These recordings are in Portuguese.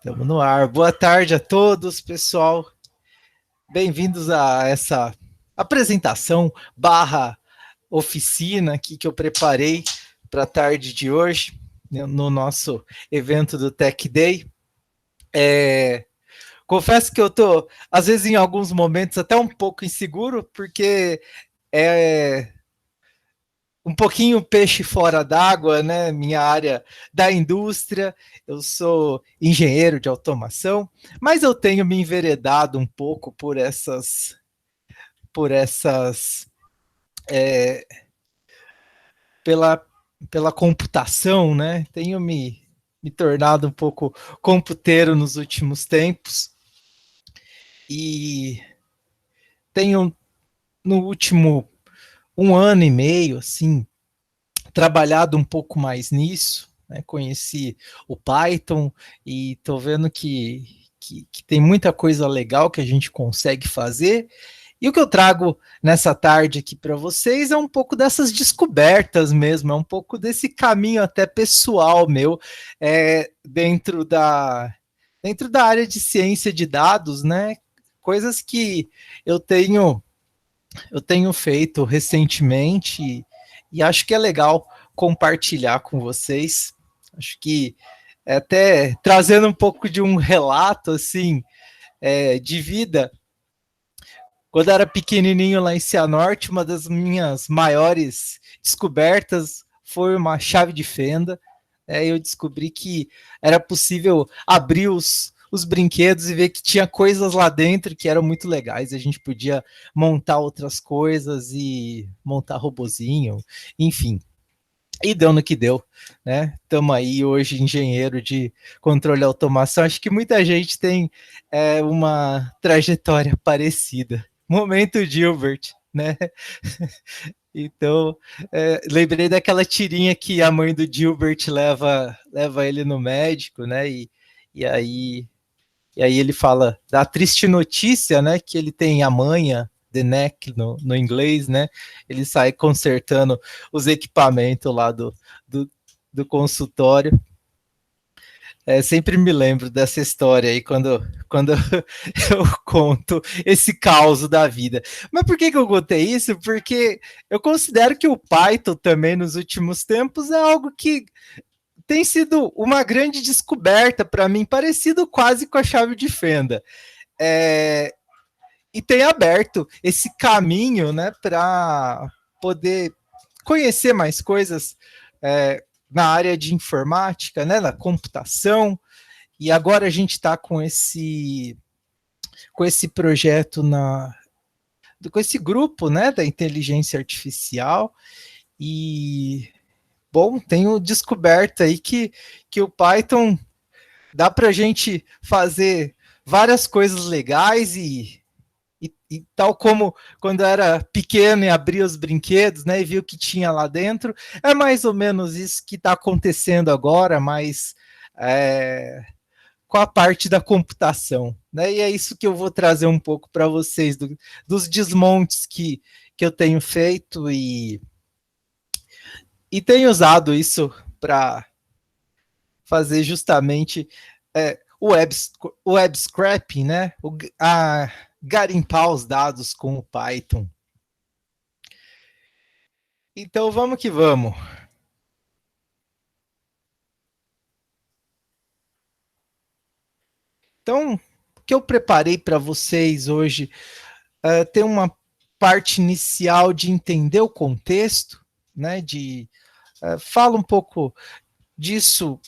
Estamos no ar. Boa tarde a todos, pessoal. Bem-vindos a essa apresentação barra oficina aqui que eu preparei para a tarde de hoje, no nosso evento do Tech Day. Confesso que eu estou, às vezes, em alguns momentos, até um pouco inseguro, porque é um pouquinho peixe fora d'água, né? Minha área da indústria, eu sou engenheiro de automação, mas eu tenho me enveredado um pouco é, pela, pela computação, né? Tenho me tornado um pouco computeiro nos últimos tempos e tenho no último 1 ano e meio, assim, trabalhado um pouco mais nisso, né? Conheci o Python e estou vendo que tem muita coisa legal que a gente consegue fazer. E o que eu trago nessa tarde aqui para vocês é um pouco dessas descobertas mesmo, é um pouco desse caminho até pessoal meu dentro da área de ciência de dados, né? Coisas que eu tenho feito recentemente e acho que é legal compartilhar com vocês. Acho que até trazendo um pouco de um relato assim de vida. Quando eu era pequenininho lá em Cianorte, uma das minhas maiores descobertas foi uma chave de fenda. Eu descobri que era possível abrir os brinquedos e ver que tinha coisas lá dentro que eram muito legais. A gente podia montar outras coisas e montar robozinho, enfim. E deu no que deu, né? Estamos aí hoje engenheiro de controle e automação. Acho que muita gente tem uma trajetória parecida. Momento Gilbert, né? Então, lembrei daquela tirinha que a mãe do Gilbert leva ele no médico, né? E aí ele fala da triste notícia, né? Que ele tem a manha, the neck no inglês, né? Ele sai consertando os equipamentos lá do consultório. Sempre me lembro dessa história aí quando eu conto esse caos da vida. Mas por que eu contei isso? Porque eu considero que o Python também nos últimos tempos é algo que tem sido uma grande descoberta para mim, parecido quase com a chave de fenda. E tem aberto esse caminho, né, para poder conhecer mais coisas na área de informática, né, na computação. E agora a gente está com esse projeto com esse grupo, né, da inteligência artificial. E bom, tenho descoberto aí que o Python dá para a gente fazer várias coisas legais e tal como quando era pequeno e abria os brinquedos, né, e viu o que tinha lá dentro, é mais ou menos isso que está acontecendo agora, mas com a parte da computação, né? E é isso que eu vou trazer um pouco para vocês dos desmontes que eu tenho feito e tenho usado isso para fazer justamente o web scraping, né? Garimpar os dados com o Python. Então vamos que vamos. Então, o que eu preparei para vocês hoje tem uma parte inicial de entender o contexto, né? Fala um pouco disso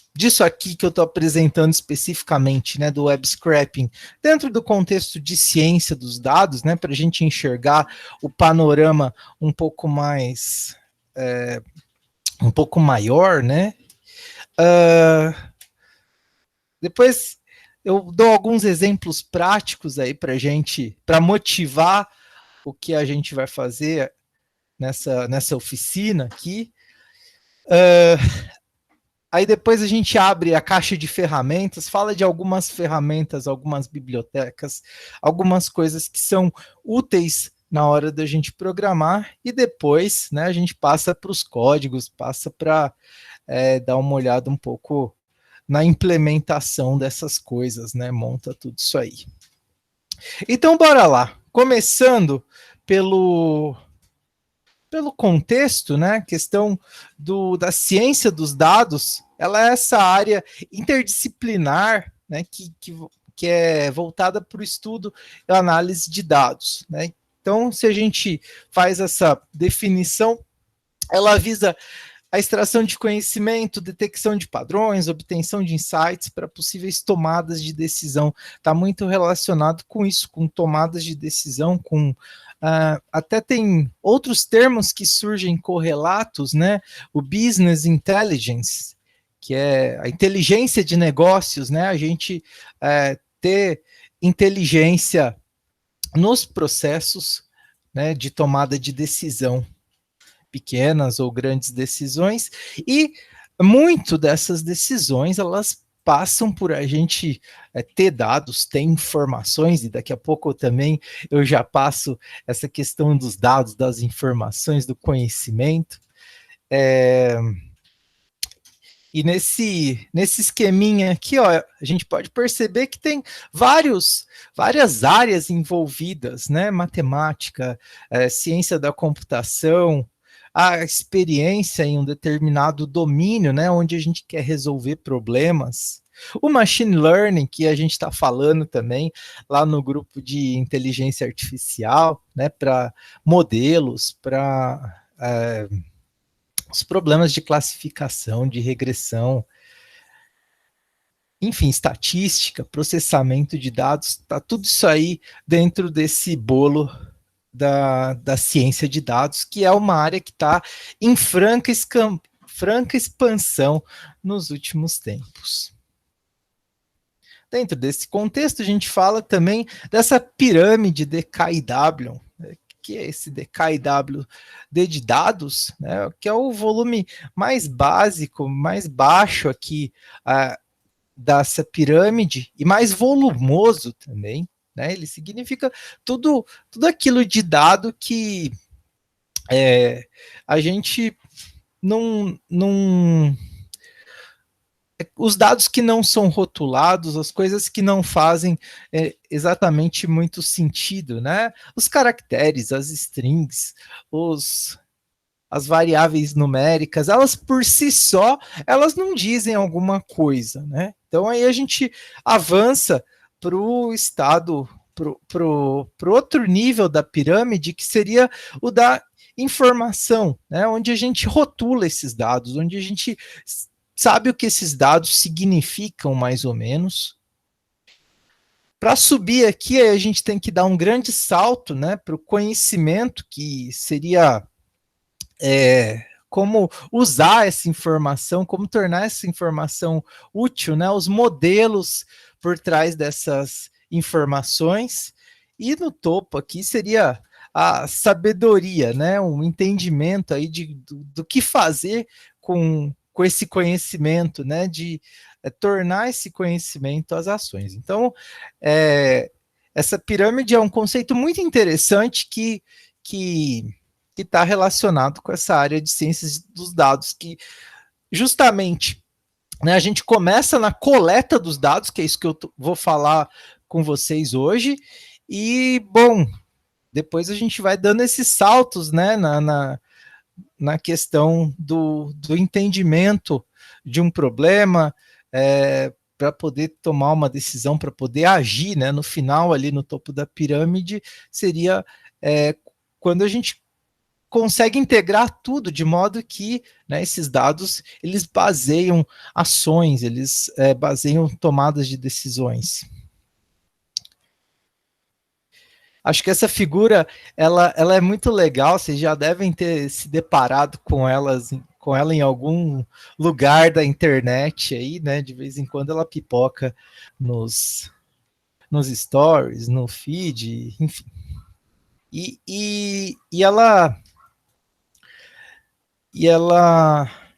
aqui que eu estou apresentando especificamente, né, do web scraping, dentro do contexto de ciência dos dados, né, para a gente enxergar o panorama um pouco mais, um pouco maior, né? Depois eu dou alguns exemplos práticos aí para motivar o que a gente vai fazer nessa oficina aqui. Aí depois a gente abre a caixa de ferramentas, fala de algumas ferramentas, algumas bibliotecas, algumas coisas que são úteis na hora da gente programar e depois, né, a gente passa para os códigos, passa para dar uma olhada um pouco na implementação dessas coisas, né? Monta tudo isso aí. Então, bora lá. Começando pelo contexto, né? A questão da ciência dos dados, ela é essa área interdisciplinar, né? Que é voltada para o estudo e análise de dados, né? Então, se a gente faz essa definição, ela visa a extração de conhecimento, detecção de padrões, obtenção de insights para possíveis tomadas de decisão. Está muito relacionado com isso, com tomadas de decisão, com até tem outros termos que surgem correlatos, né? O business intelligence, que é a inteligência de negócios, né? A gente ter inteligência nos processos, né, de tomada de decisão, pequenas ou grandes decisões, e muito dessas decisões, elas passam por a gente ter dados, ter informações, e daqui a pouco também eu já passo essa questão dos dados, das informações, do conhecimento. E nesse esqueminha aqui, ó, a gente pode perceber que tem várias áreas envolvidas, né? Matemática, ciência da computação, a experiência em um determinado domínio, né? Onde a gente quer resolver problemas. O machine learning, que a gente está falando também lá no grupo de inteligência artificial, né? Para modelos, para os problemas de classificação, de regressão, enfim, estatística, processamento de dados, está tudo isso aí dentro desse bolo da ciência de dados, que é uma área que está em franca expansão nos últimos tempos. Dentro desse contexto, a gente fala também dessa pirâmide DKIW, que é esse DKIW de dados, né, que é o volume mais básico, mais baixo aqui dessa pirâmide, e mais volumoso também, né? Ele significa tudo aquilo de dado que a gente não os dados que não são rotulados, as coisas que não fazem exatamente muito sentido, né? Os caracteres, as strings, as variáveis numéricas, elas por si só, elas não dizem alguma coisa, né? Então aí a gente avança para o estado, para o outro nível da pirâmide, que seria o da informação, né? Onde a gente rotula esses dados, onde a gente sabe o que esses dados significam, mais ou menos. Para subir aqui, a gente tem que dar um grande salto, né, para o conhecimento, que seria como usar essa informação, como tornar essa informação útil, né, os modelos por trás dessas informações. E no topo aqui seria a sabedoria, né, um entendimento aí do que fazer com esse conhecimento, né, de tornar esse conhecimento as ações. Então, essa pirâmide é um conceito muito interessante que está relacionado com essa área de ciências dos dados, que justamente, né, a gente começa na coleta dos dados, que é isso que eu vou falar com vocês hoje, e, bom, depois a gente vai dando esses saltos, né, na questão do entendimento de um problema, para poder tomar uma decisão, para poder agir, né, no final, ali no topo da pirâmide, seria quando a gente consegue integrar tudo de modo que, né, esses dados, eles baseiam ações, eles baseiam tomadas de decisões. Acho que essa figura, ela é muito legal, vocês já devem ter se deparado com ela em algum lugar da internet aí, né? De vez em quando ela pipoca nos stories, no feed, enfim. E ela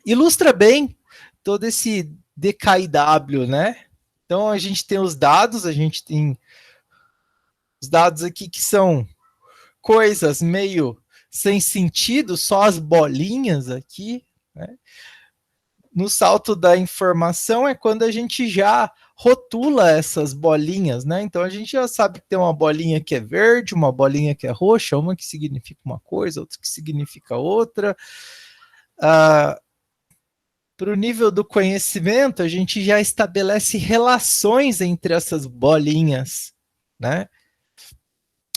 ilustra bem todo esse DKIW, né? Então a gente tem os dados, a gente tem os dados aqui que são coisas meio sem sentido, só as bolinhas aqui, né? No salto da informação é quando a gente já rotula essas bolinhas, né? Então a gente já sabe que tem uma bolinha que é verde, uma bolinha que é roxa, uma que significa uma coisa, outra que significa outra. Para o nível do conhecimento, a gente já estabelece relações entre essas bolinhas, né?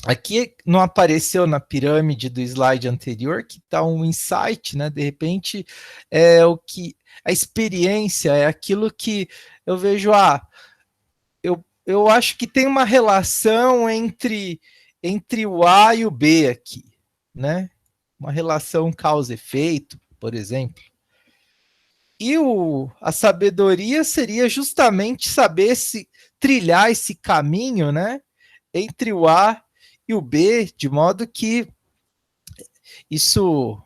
Aqui não apareceu na pirâmide do slide anterior que está um insight, né? De repente é o que a experiência é aquilo que eu vejo. Eu acho que tem uma relação entre o A e o B aqui, né? Uma relação causa-efeito, por exemplo. E a sabedoria seria justamente saber se trilhar esse caminho, né? Entre o A e o B, de modo que isso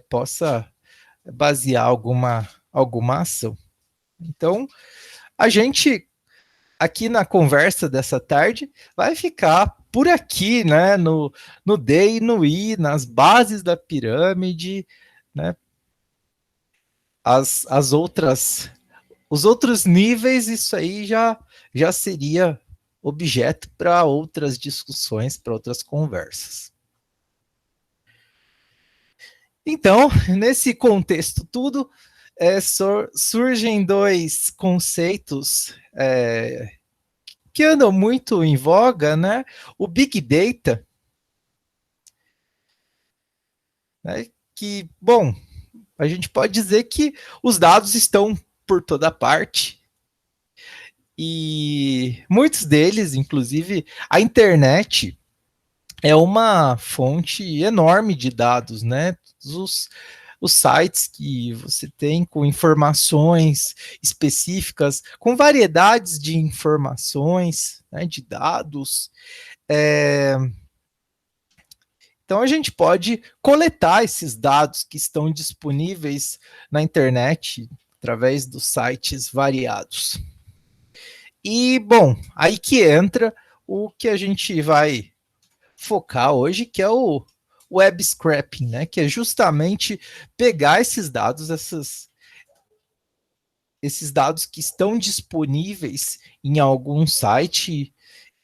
possa basear alguma ação. Então, a gente, aqui na conversa dessa tarde, vai ficar por aqui, né? No D e no I, nas bases da pirâmide, né? As outras, os outros níveis, isso aí já seria objeto para outras discussões, para outras conversas. Então, nesse contexto tudo, surgem dois conceitos que andam muito em voga, né? O Big Data, né? Que, bom, a gente pode dizer que os dados estão por toda parte, e muitos deles, inclusive a internet, é uma fonte enorme de dados, né? Os sites que você tem com informações específicas, com variedades de informações, né, de dados. Então a gente pode coletar esses dados que estão disponíveis na internet através dos sites variados. E, bom, aí que entra o que a gente vai focar hoje, que é o web scraping, né? Que é justamente pegar esses dados, esses dados que estão disponíveis em algum site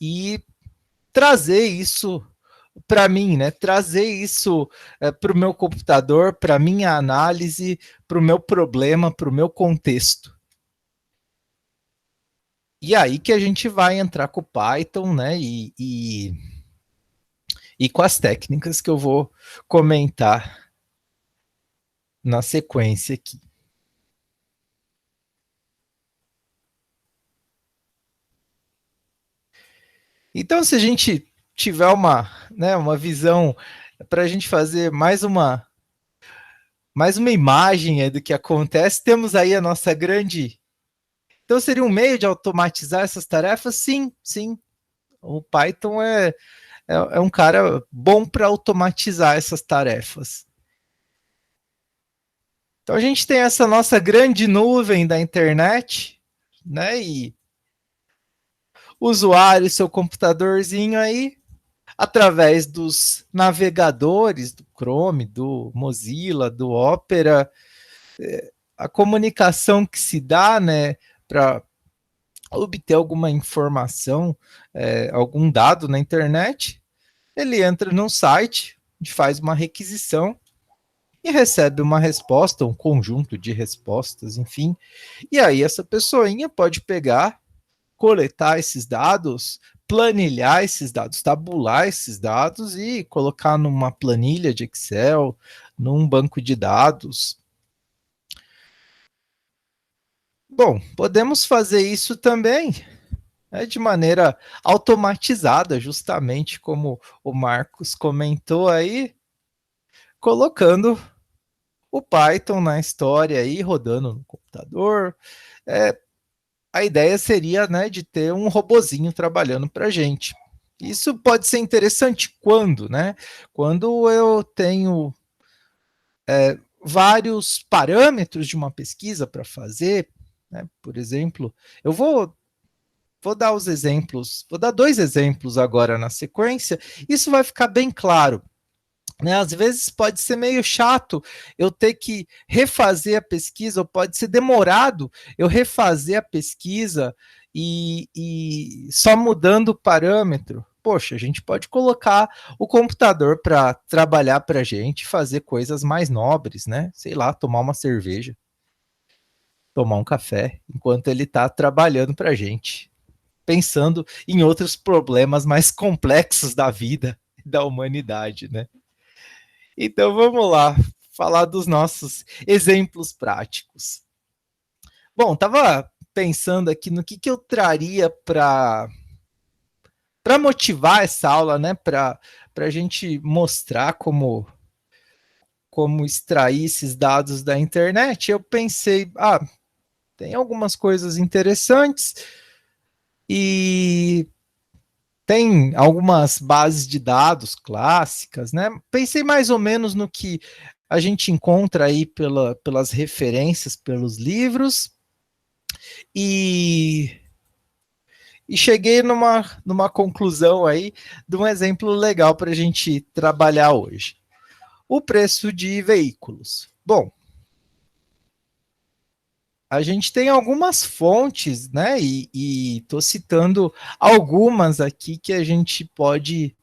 e trazer isso para mim, né? Trazer isso para o meu computador, para minha análise, para o meu problema, para o meu contexto. E aí que a gente vai entrar com o Python, né? E com as técnicas que eu vou comentar na sequência aqui. Então, se a gente tiver uma visão para a gente fazer mais uma imagem do que acontece, temos aí a nossa grande. Então, seria um meio de automatizar essas tarefas? Sim, sim. O Python é um cara bom para automatizar essas tarefas. Então, a gente tem essa nossa grande nuvem da internet, né? E o usuário, seu computadorzinho aí, através dos navegadores, do Chrome, do Mozilla, do Opera, a comunicação que se dá, né, para obter alguma informação, algum dado na internet, ele entra num site, faz uma requisição e recebe uma resposta, um conjunto de respostas, enfim. E aí essa pessoinha pode pegar, coletar esses dados, planilhar esses dados, tabular esses dados e colocar numa planilha de Excel, num banco de dados. Bom, podemos fazer isso também de maneira automatizada, justamente como o Marcos comentou aí, colocando o Python na história aí, rodando no computador. A ideia seria, né, de ter um robozinho trabalhando para a gente. Isso pode ser interessante quando, né? Quando eu tenho vários parâmetros de uma pesquisa para fazer, né? Por exemplo, eu vou dar os exemplos, vou dar dois exemplos agora na sequência, isso vai ficar bem claro. né? Às vezes pode ser meio chato eu ter que refazer a pesquisa, ou pode ser demorado eu refazer a pesquisa e só mudando o parâmetro. Poxa, a gente pode colocar o computador para trabalhar para a gente, fazer coisas mais nobres, né? Sei lá, tomar uma cerveja, tomar um café, enquanto ele está trabalhando para a gente, pensando em outros problemas mais complexos da vida, da humanidade, né? Então vamos lá, falar dos nossos exemplos práticos. Bom, estava pensando aqui no que eu traria para motivar essa aula, né? Para a gente mostrar como extrair esses dados da internet. Eu pensei, tem algumas coisas interessantes e tem algumas bases de dados clássicas, né? Pensei mais ou menos no que a gente encontra aí pelas referências, pelos livros, e, e cheguei numa conclusão aí de um exemplo legal para a gente trabalhar hoje. O preço de veículos. Bom, a gente tem algumas fontes, né? E estou citando algumas aqui que a gente pode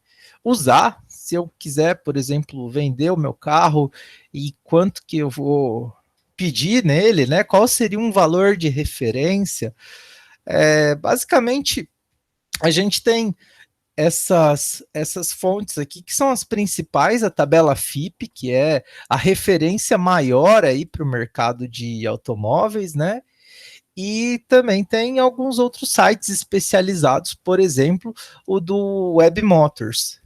usar. Se eu quiser, por exemplo, vender o meu carro e quanto que eu vou pedir nele, né? Qual seria um valor de referência? Basicamente, a gente tem essas fontes aqui, que são as principais, a tabela FIPE, que é a referência maior aí para o mercado de automóveis, né? E também tem alguns outros sites especializados, por exemplo, o do Web Motors.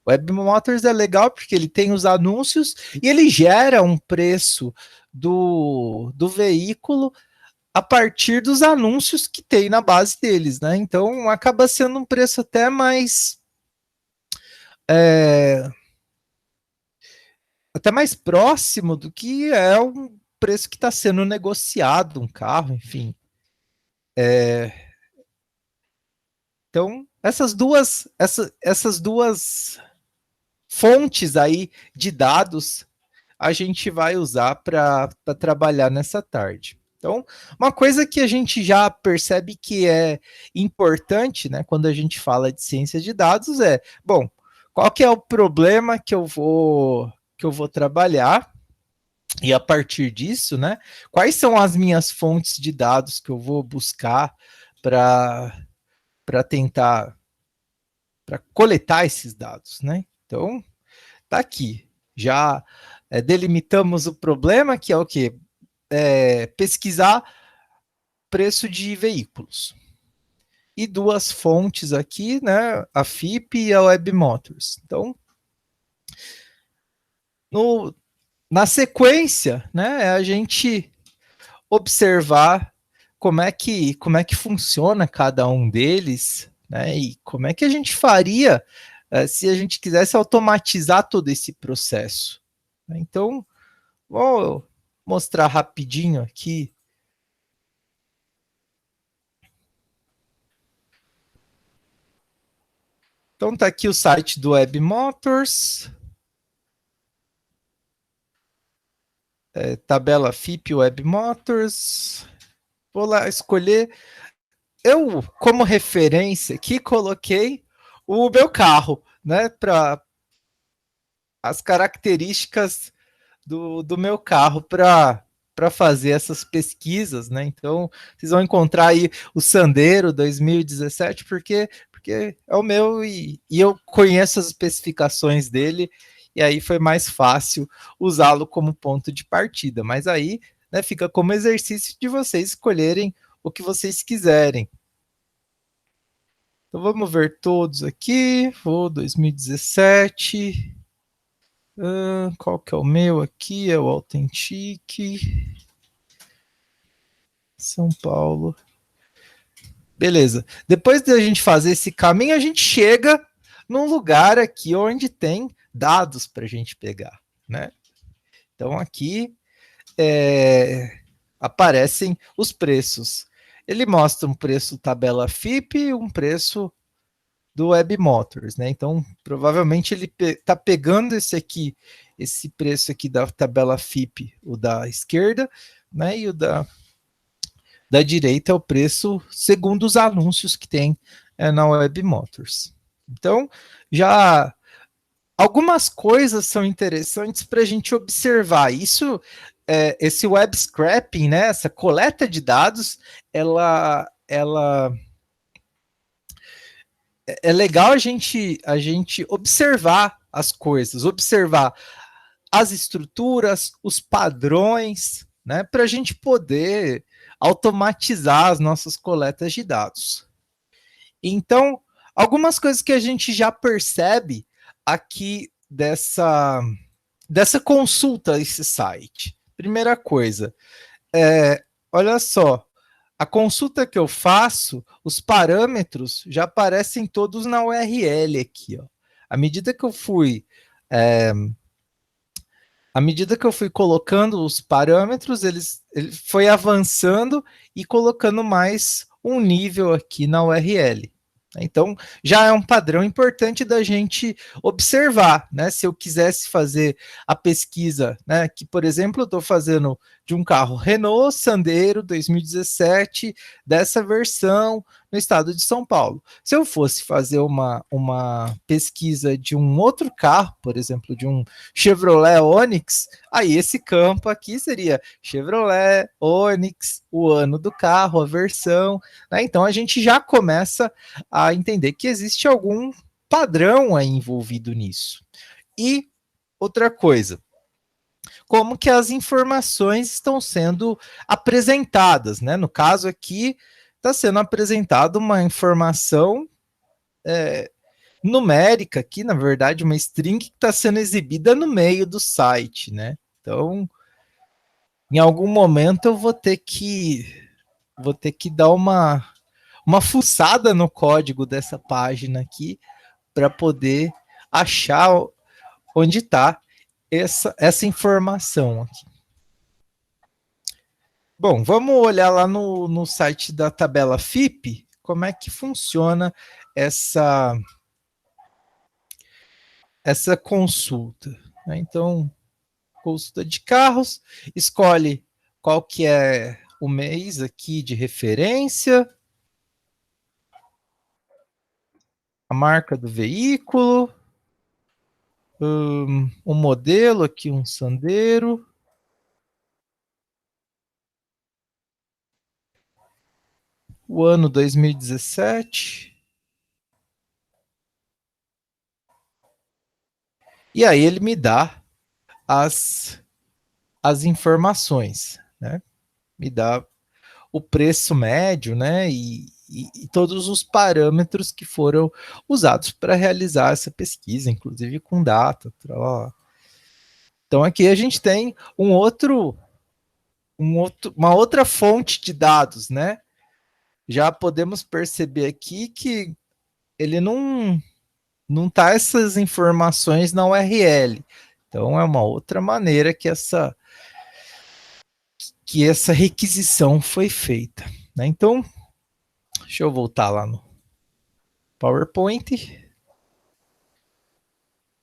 O Web Motors é legal porque ele tem os anúncios e ele gera um preço do veículo a partir dos anúncios que tem na base deles, né? Então acaba sendo um preço até é, até mais próximo do que é um preço que está sendo negociado um carro, enfim. Então essas duas fontes aí de dados a gente vai usar para trabalhar nessa tarde. Então, uma coisa que a gente já percebe que é importante, né, quando a gente fala de ciência de dados bom, qual que é o problema que eu vou trabalhar, e a partir disso, né, quais são as minhas fontes de dados que eu vou buscar para tentar para coletar esses dados, né? Então, tá aqui. Já delimitamos o problema, que é o quê? Pesquisar preço de veículos. E duas fontes aqui, né? A FIP e a Web Motors. Então, na sequência, né, é a gente observar como é que funciona cada um deles, né? E como é que a gente faria se a gente quisesse automatizar todo esse processo. Então, vou mostrar rapidinho aqui. Então tá aqui o site do Web Motors, tabela FIP Web Motors. Vou lá escolher. Eu, como referência aqui, coloquei o meu carro, né? Para as características do meu carro para fazer essas pesquisas, né? Então, vocês vão encontrar aí o Sandero 2017, porque é o meu e eu conheço as especificações dele, e aí foi mais fácil usá-lo como ponto de partida. Mas aí, né, fica como exercício de vocês escolherem o que vocês quiserem. Então vamos ver todos aqui. Vou 2017. Qual que é o meu aqui? É o Authentic. São Paulo. Beleza. Depois de a gente fazer esse caminho, a gente chega num lugar aqui onde tem dados para a gente pegar, né? Então aqui aparecem os preços. Ele mostra um preço tabela FIP e um preço do Web Motors, né? Então, provavelmente ele está pegando esse preço aqui da tabela FIP, o da esquerda, né? E o da direita é o preço segundo os anúncios que tem na Web Motors. Então, já algumas coisas são interessantes para a gente observar. Esse web scraping, né? Essa coleta de dados, ela é legal a gente observar as coisas, observar as estruturas, os padrões, né, para a gente poder automatizar as nossas coletas de dados. Então, algumas coisas que a gente já percebe aqui dessa consulta a esse site. Primeira coisa, olha só, a consulta que eu faço, os parâmetros já aparecem todos na URL aqui, ó. À medida que eu fui colocando os parâmetros, ele foi avançando e colocando mais um nível aqui na URL. Então, já é um padrão importante da gente observar, né? Se eu quisesse fazer a pesquisa, né? Que, por exemplo, eu estou fazendo de um carro Renault Sandero 2017, dessa versão no estado de São Paulo. Se eu fosse fazer uma pesquisa de um outro carro, por exemplo, de um Chevrolet Onix, aí esse campo aqui seria Chevrolet, Onix, o ano do carro, a versão, né? Então a gente já começa a entender que existe algum padrão aí envolvido nisso. E outra coisa, como que as informações estão sendo apresentadas, né? No caso aqui, está sendo apresentada uma informação numérica aqui, na verdade, uma string que está sendo exibida no meio do site, né? Então, em algum momento eu vou ter que dar uma fuçada no código dessa página aqui para poder achar onde está essa informação aqui. Bom, vamos olhar lá no site da tabela FIP, como é que funciona essa consulta. Então, consulta de carros, escolhe qual que é o mês aqui de referência, a marca do veículo, o modelo aqui, um Sandero, o ano 2017. E aí ele me dá as informações, né? Me dá o preço médio, né? E todos os parâmetros que foram usados para realizar essa pesquisa, inclusive com data. Então aqui a gente tem uma outra fonte de dados, né? Já podemos perceber aqui que ele não tá essas informações na URL. Então é uma outra maneira que essa requisição foi feita, né? Então, deixa eu voltar lá no PowerPoint.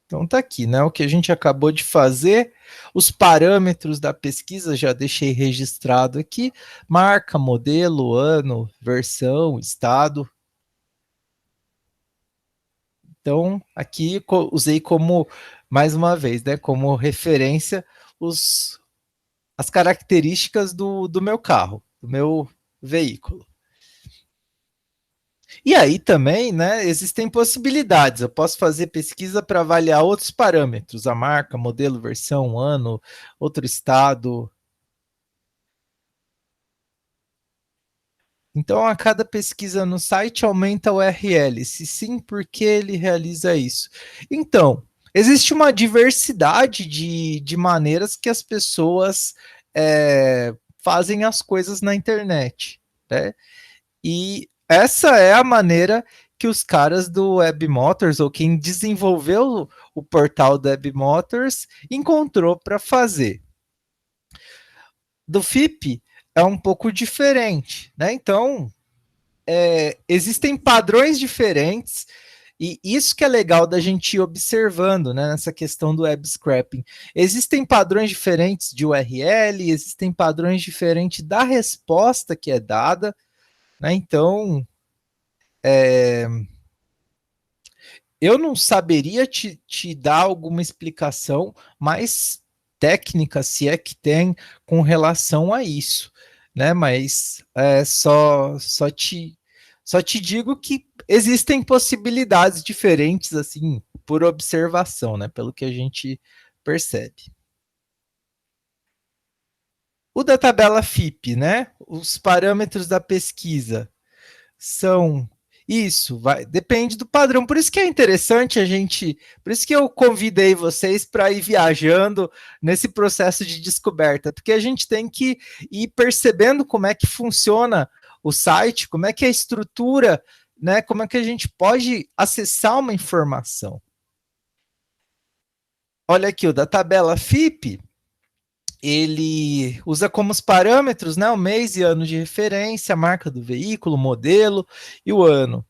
Então tá aqui, né? O que a gente acabou de fazer, os parâmetros da pesquisa já deixei registrado aqui: marca, modelo, ano, versão, estado. Então aqui usei como, mais uma vez, né, como referência as características do meu carro, do meu veículo. E aí também, né, existem possibilidades. Eu posso fazer pesquisa para avaliar outros parâmetros, a marca, modelo, versão, ano, outro estado. Então, a cada pesquisa no site aumenta o URL. Se sim, por que ele realiza isso? Então, existe uma diversidade de maneiras que as pessoas fazem as coisas na internet, né? E essa é a maneira que os caras do Web Motors, ou quem desenvolveu o portal do Web Motors, encontrou para fazer. Do FIP é um pouco diferente, né? Então, existem padrões diferentes, E isso que é legal da gente ir observando, né, nessa questão do web scraping. Existem padrões diferentes de URL, existem padrões diferentes da resposta que é dada, né? Então, eu não saberia te dar alguma explicação mais técnica, se é que tem, com relação a isso, né? Mas só te digo que existem possibilidades diferentes, assim, por observação, né? Pelo que a gente percebe. O da tabela FIP, né? Os parâmetros da pesquisa são isso, vai, depende do padrão. Por isso que é interessante a gente, por isso que eu convidei vocês para ir viajando nesse processo de descoberta, porque a gente tem que ir percebendo como é que funciona o site, como é que é a estrutura, né? Como é que a gente pode acessar uma informação. Olha aqui, o da tabela FIP, ele usa como os parâmetros, né, o mês e ano de referência, a marca do veículo, o modelo e o ano.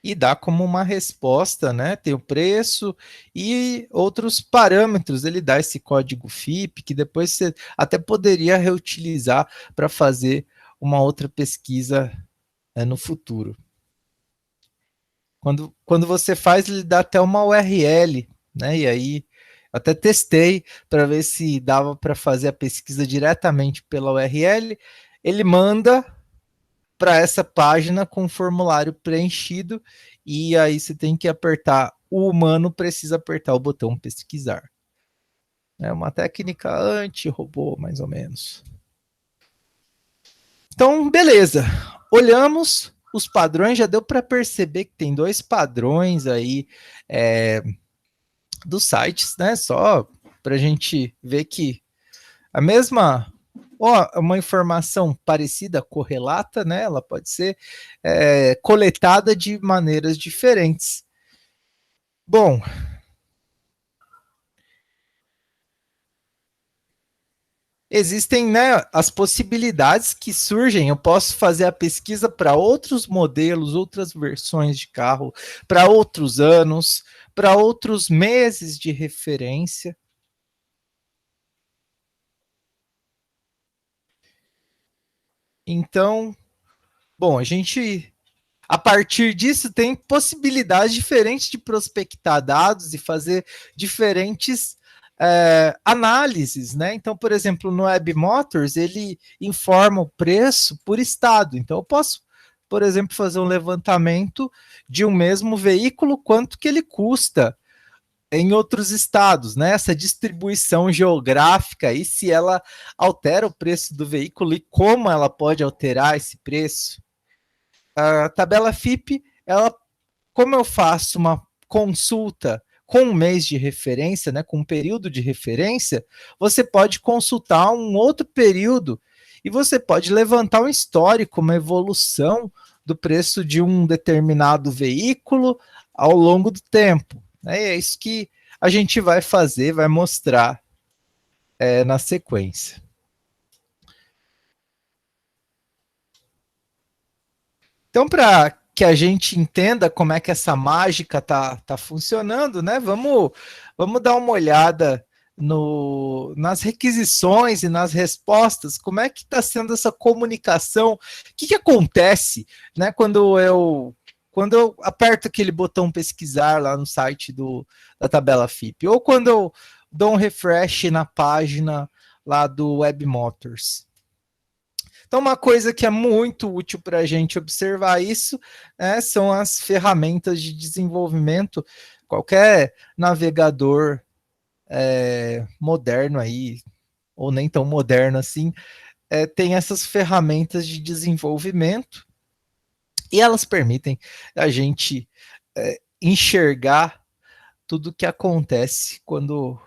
E dá como uma resposta, né? Tem o preço e outros parâmetros. Ele dá esse código FIP que depois você até poderia reutilizar para fazer uma outra pesquisa, né, no futuro. Quando você faz, ele dá até uma URL, né? E aí até testei para ver se dava para fazer a pesquisa diretamente pela URL. Ele manda para essa página com o formulário preenchido e aí você tem que apertar, o humano precisa apertar o botão pesquisar. É uma técnica anti-robô, mais ou menos. Então, beleza. Olhamos os padrões, já deu para perceber que tem dois padrões aí dos sites, né? Só para a gente ver que a mesma uma informação parecida, correlata, né? Ela pode ser coletada de maneiras diferentes. Bom, existem, né, as possibilidades que surgem. Eu posso fazer a pesquisa para outros modelos, outras versões de carro, para outros anos, para outros meses de referência. Então, bom, a partir disso tem possibilidades diferentes de prospectar dados e fazer diferentes análises, né? Então, por exemplo, no Web Motors, ele informa o preço por estado. Então, eu posso, por exemplo, fazer um levantamento de um mesmo veículo, quanto que ele custa em outros estados, né? Essa distribuição geográfica e se ela altera o preço do veículo e como ela pode alterar esse preço. A tabela FIP, ela, como eu faço uma consulta com um mês de referência, né, com um período de referência, você pode consultar um outro período e você pode levantar um histórico, uma evolução do preço de um determinado veículo ao longo do tempo. Né? E é isso que a gente vai fazer, vai mostrar na sequência. Então, para que a gente entenda como é que essa mágica tá funcionando, né? Vamos dar uma olhada nas requisições e nas respostas, como é que está sendo essa comunicação, o que acontece, né, quando eu aperto aquele botão pesquisar lá no site da tabela FIP, ou quando eu dou um refresh na página lá do Web Motors. Então, uma coisa que é muito útil para a gente observar isso, né, são as ferramentas de desenvolvimento. Qualquer navegador moderno aí, ou nem tão moderno assim, tem essas ferramentas de desenvolvimento e elas permitem a gente enxergar tudo o que acontece quando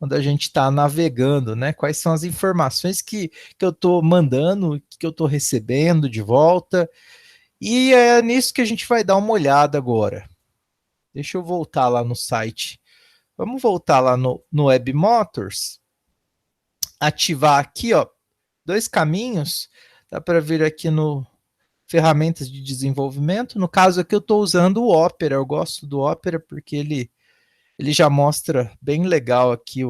a gente está navegando, né? Quais são as informações que eu estou mandando, que eu estou recebendo de volta. E é nisso que a gente vai dar uma olhada agora. Deixa eu voltar lá no site. Vamos voltar lá no Web Motors. Ativar aqui, ó, dois caminhos. Dá para vir aqui no ferramentas de desenvolvimento. No caso aqui eu estou usando o Opera, eu gosto do Opera porque ele já mostra bem legal aqui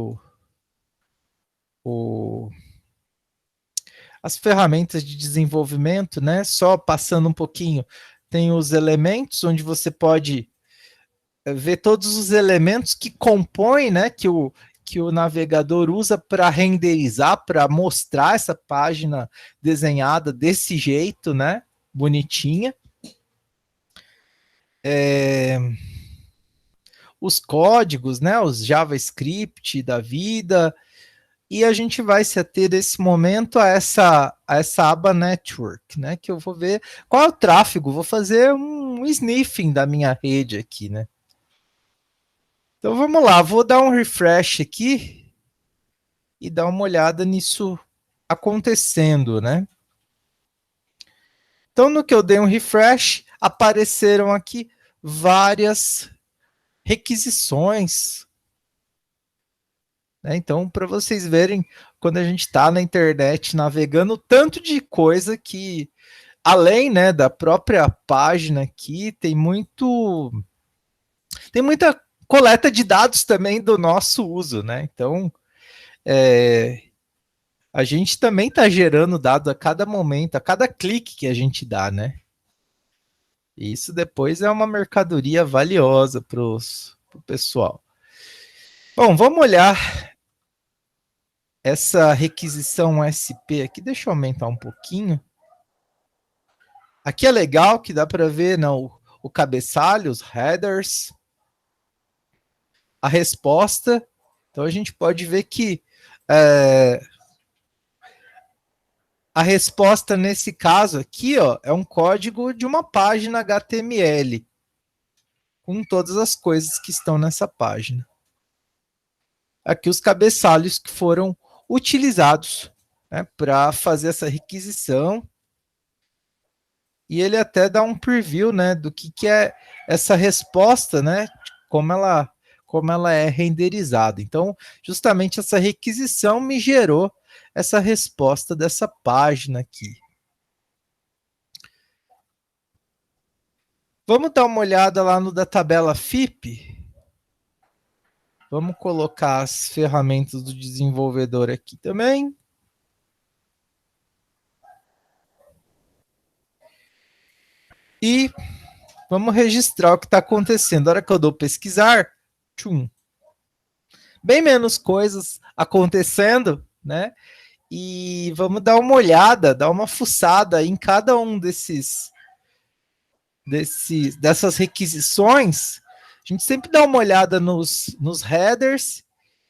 as ferramentas de desenvolvimento, né? Só passando um pouquinho, tem os elementos, onde você pode ver todos os elementos que compõem, né? Que o navegador usa para renderizar, para mostrar essa página desenhada desse jeito, né? Bonitinha. Os códigos, né? Os JavaScript da vida. E a gente vai se ater nesse momento a essa aba Network, né? Que eu vou ver qual é o tráfego, vou fazer um sniffing da minha rede aqui, né? Então vamos lá, vou dar um refresh aqui e dar uma olhada nisso acontecendo, né? Então no que eu dei um refresh, apareceram aqui várias requisições, né? Então, para vocês verem, quando a gente está na internet navegando, tanto de coisa que, além, né, da própria página aqui, tem muita coleta de dados também do nosso uso, né? Então, a gente também está gerando dado a cada momento, a cada clique que a gente dá, né? E isso depois é uma mercadoria valiosa para o pessoal. Bom, vamos olhar essa requisição SP aqui. Deixa eu aumentar um pouquinho. Aqui é legal que dá para ver não, o cabeçalho, os headers, a resposta. Então a gente pode ver que a resposta nesse caso aqui, ó, é um código de uma página HTML com todas as coisas que estão nessa página. Aqui os cabeçalhos que foram utilizados, né, para fazer essa requisição. E ele até dá um preview, né, do que é essa resposta, né, como ela é renderizada. Então, justamente essa requisição me gerou essa resposta dessa página aqui. Vamos dar uma olhada lá no da tabela FIP. Vamos colocar as ferramentas do desenvolvedor aqui também. E vamos registrar o que está acontecendo. Na hora que eu dou pesquisar, tchum, bem menos coisas acontecendo, né? E vamos dar uma olhada, dar uma fuçada em cada um dessas requisições. A gente sempre dá uma olhada nos headers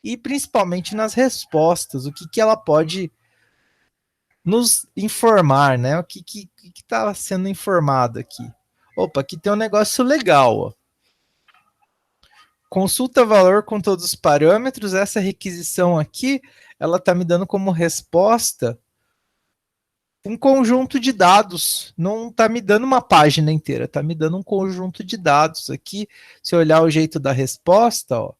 e principalmente nas respostas, o que ela pode nos informar, né? O que está sendo informado aqui. Opa, aqui tem um negócio legal, ó. Consulta valor com todos os parâmetros. Essa requisição aqui, ela está me dando como resposta um conjunto de dados. Não está me dando uma página inteira, está me dando um conjunto de dados aqui. Se eu olhar o jeito da resposta, ó,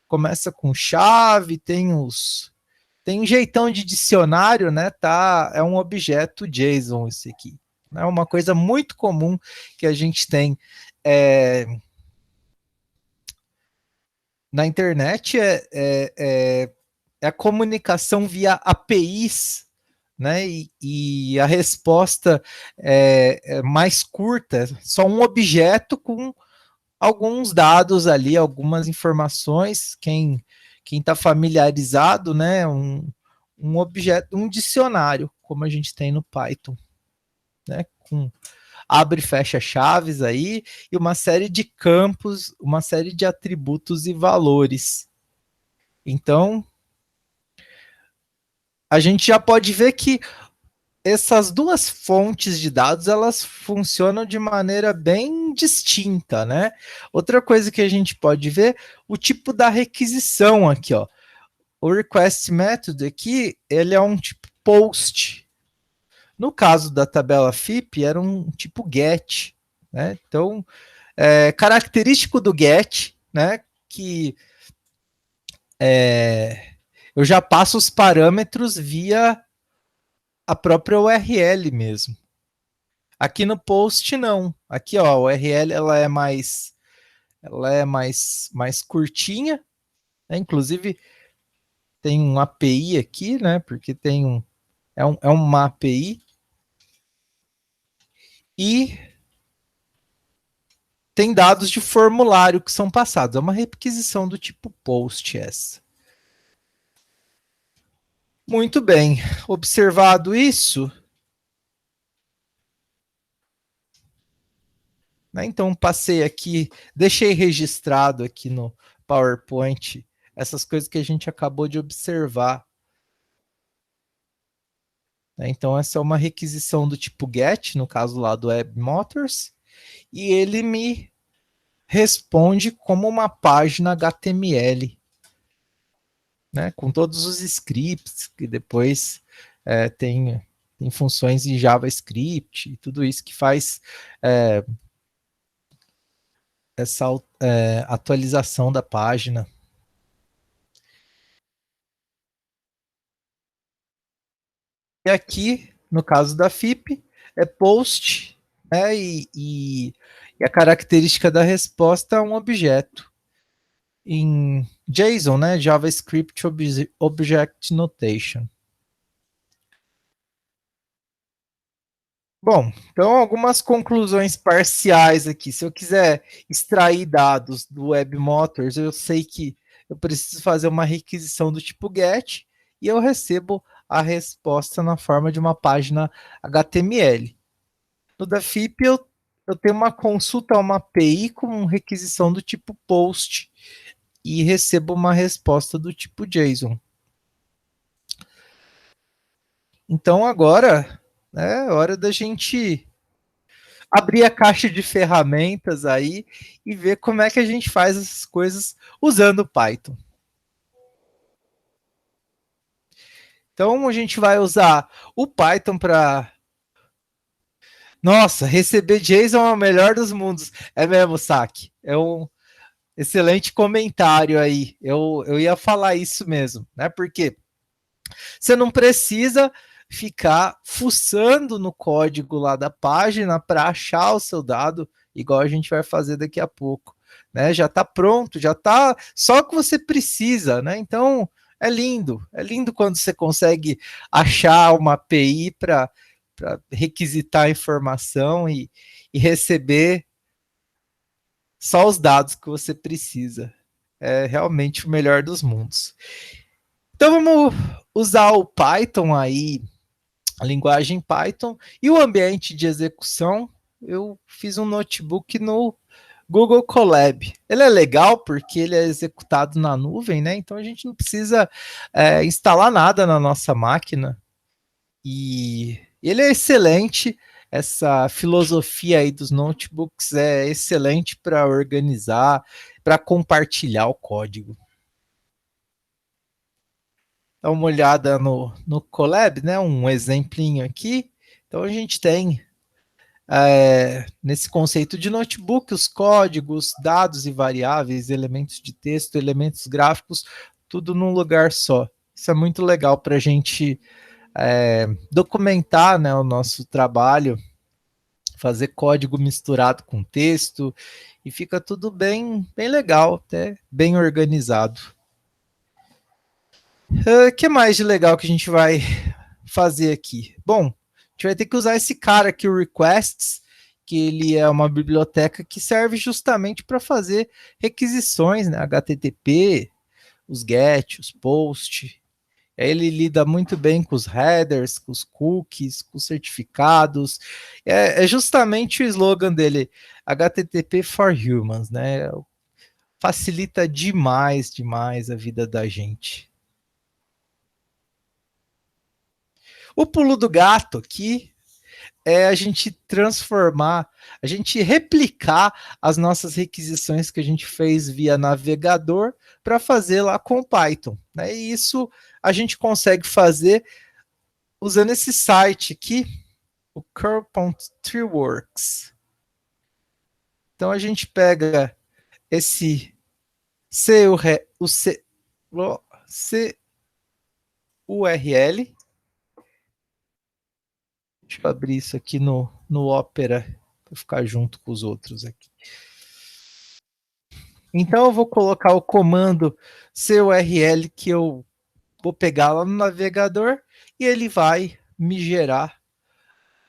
começa com chave, tem um jeitão de dicionário, né? Tá, é um objeto JSON esse aqui. É uma coisa muito comum que a gente tem na internet é a comunicação via APIs, né? E a resposta é mais curta, só um objeto com alguns dados ali, algumas informações. Quem está familiarizado, né? Um objeto, um dicionário, como a gente tem no Python, né? Com abre e fecha chaves aí, e uma série de campos, uma série de atributos e valores. Então, a gente já pode ver que essas duas fontes de dados, elas funcionam de maneira bem distinta, né? Outra coisa que a gente pode ver, o tipo da requisição aqui, ó. O request method aqui, ele é um tipo post. No caso da tabela FIP, era um tipo get, né? Então, característico do get, né? Que eu já passo os parâmetros via a própria URL mesmo. Aqui no post não. Aqui, ó, a URL ela é mais curtinha, né? Inclusive tem um API aqui, né? Porque tem uma API e tem dados de formulário que são passados. É uma requisição do tipo post essa. Muito bem. Observado isso, né? Então passei aqui, deixei registrado aqui no PowerPoint essas coisas que a gente acabou de observar, né? Então essa é uma requisição do tipo GET, no caso lá do WebMotors, e ele me responde como uma página HTML, né? Com todos os scripts que depois tem funções em JavaScript e tudo isso que faz essa atualização da página. E aqui, no caso da FIP, é post, né? E a característica da resposta é um objeto em JSON, né? JavaScript Object Notation. Bom, então algumas conclusões parciais aqui. Se eu quiser extrair dados do WebMotors, eu sei que eu preciso fazer uma requisição do tipo GET e eu recebo a resposta na forma de uma página HTML. No da FIP, eu tenho uma consulta a uma API com requisição do tipo POST e recebo uma resposta do tipo JSON. Então agora é hora da gente abrir a caixa de ferramentas aí e ver como é que a gente faz essas coisas usando o Python. Então a gente vai usar o Python para. Nossa, receber JSON é o melhor dos mundos. É mesmo, Saque. É um excelente comentário aí. Eu ia falar isso mesmo, né? Porque você não precisa ficar fuçando no código lá da página para achar o seu dado, igual a gente vai fazer daqui a pouco, né? Já está pronto, já está só o que você precisa, né? Então é lindo quando você consegue achar uma API para requisitar a informação e receber só os dados que você precisa. É realmente o melhor dos mundos. Então vamos usar o Python aí, a linguagem Python e o ambiente de execução. Eu fiz um notebook no Google Colab. Ele é legal porque ele é executado na nuvem, né? Então a gente não precisa instalar nada na nossa máquina. E ele é excelente. Essa filosofia aí dos notebooks é excelente para organizar, para compartilhar o código. Dá uma olhada no Colab, né? Um exemplinho aqui. Então a gente tem nesse conceito de notebook os códigos, dados e variáveis, elementos de texto, elementos gráficos, tudo num lugar só. Isso é muito legal para a gente documentar, né, o nosso trabalho, fazer código misturado com texto e fica tudo bem, bem legal, até bem organizado. Que mais de legal que a gente vai fazer aqui? Bom, a gente vai ter que usar esse cara aqui, o Requests, que ele é uma biblioteca que serve justamente para fazer requisições, né? HTTP, os GET, os POST. Ele lida muito bem com os headers, com os cookies, com os certificados. É justamente o slogan dele, HTTP for Humans, né? Facilita demais, demais a vida da gente. O pulo do gato aqui é a gente transformar, a gente replicar as nossas requisições que a gente fez via navegador para fazer lá com Python, né? E isso a gente consegue fazer usando esse site aqui, o curl.treeworks. Então a gente pega esse CURL, Deixa eu abrir isso aqui no Opera para ficar junto com os outros aqui. Então eu vou colocar o comando curl que eu vou pegar lá no navegador e ele vai me gerar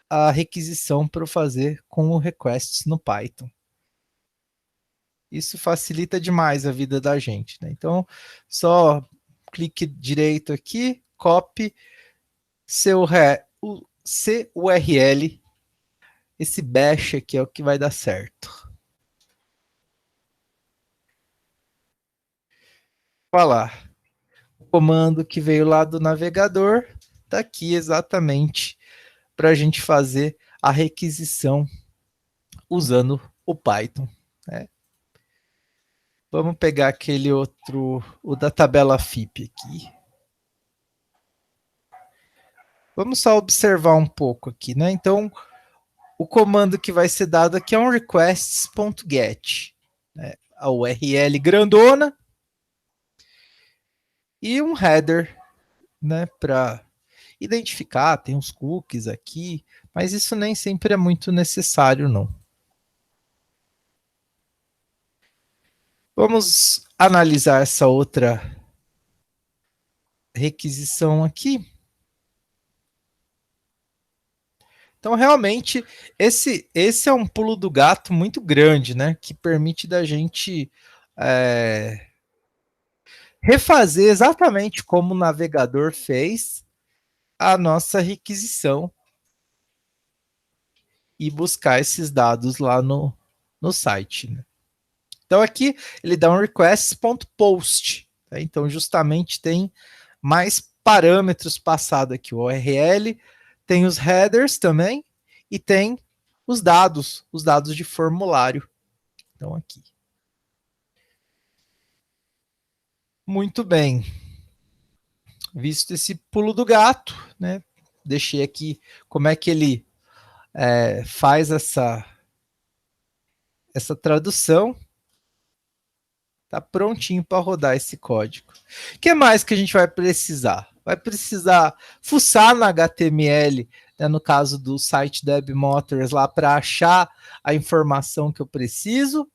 a requisição para eu fazer com o requests no Python. Isso facilita demais a vida da gente, né? Então, só clique direito aqui, copy curl, esse bash aqui é o que vai dar certo. Olha lá, o comando que veio lá do navegador está aqui exatamente para a gente fazer a requisição usando o Python, né? Vamos pegar aquele outro, o da tabela FIP aqui. Vamos só observar um pouco aqui, né? Então, o comando que vai ser dado aqui é um requests.get, né? A URL grandona e um header, né? Para identificar, tem uns cookies aqui, mas isso nem sempre é muito necessário, não. Vamos analisar essa outra requisição aqui. Então, realmente, esse é um pulo do gato muito grande, né? Que permite da gente refazer exatamente como o navegador fez a nossa requisição e buscar esses dados lá no site, né? Então, aqui ele dá um requests.post. Tá? Então, justamente tem mais parâmetros passados aqui. O URL, tem os headers também e tem os dados de formulário. Então, aqui. Muito bem. Visto esse pulo do gato, né? Deixei aqui como é que ele faz essa tradução. Tá prontinho para rodar esse código. O que mais que a gente vai precisar? Vai precisar fuçar na HTML, né, no caso do site da Webmotors, lá para achar a informação que eu preciso.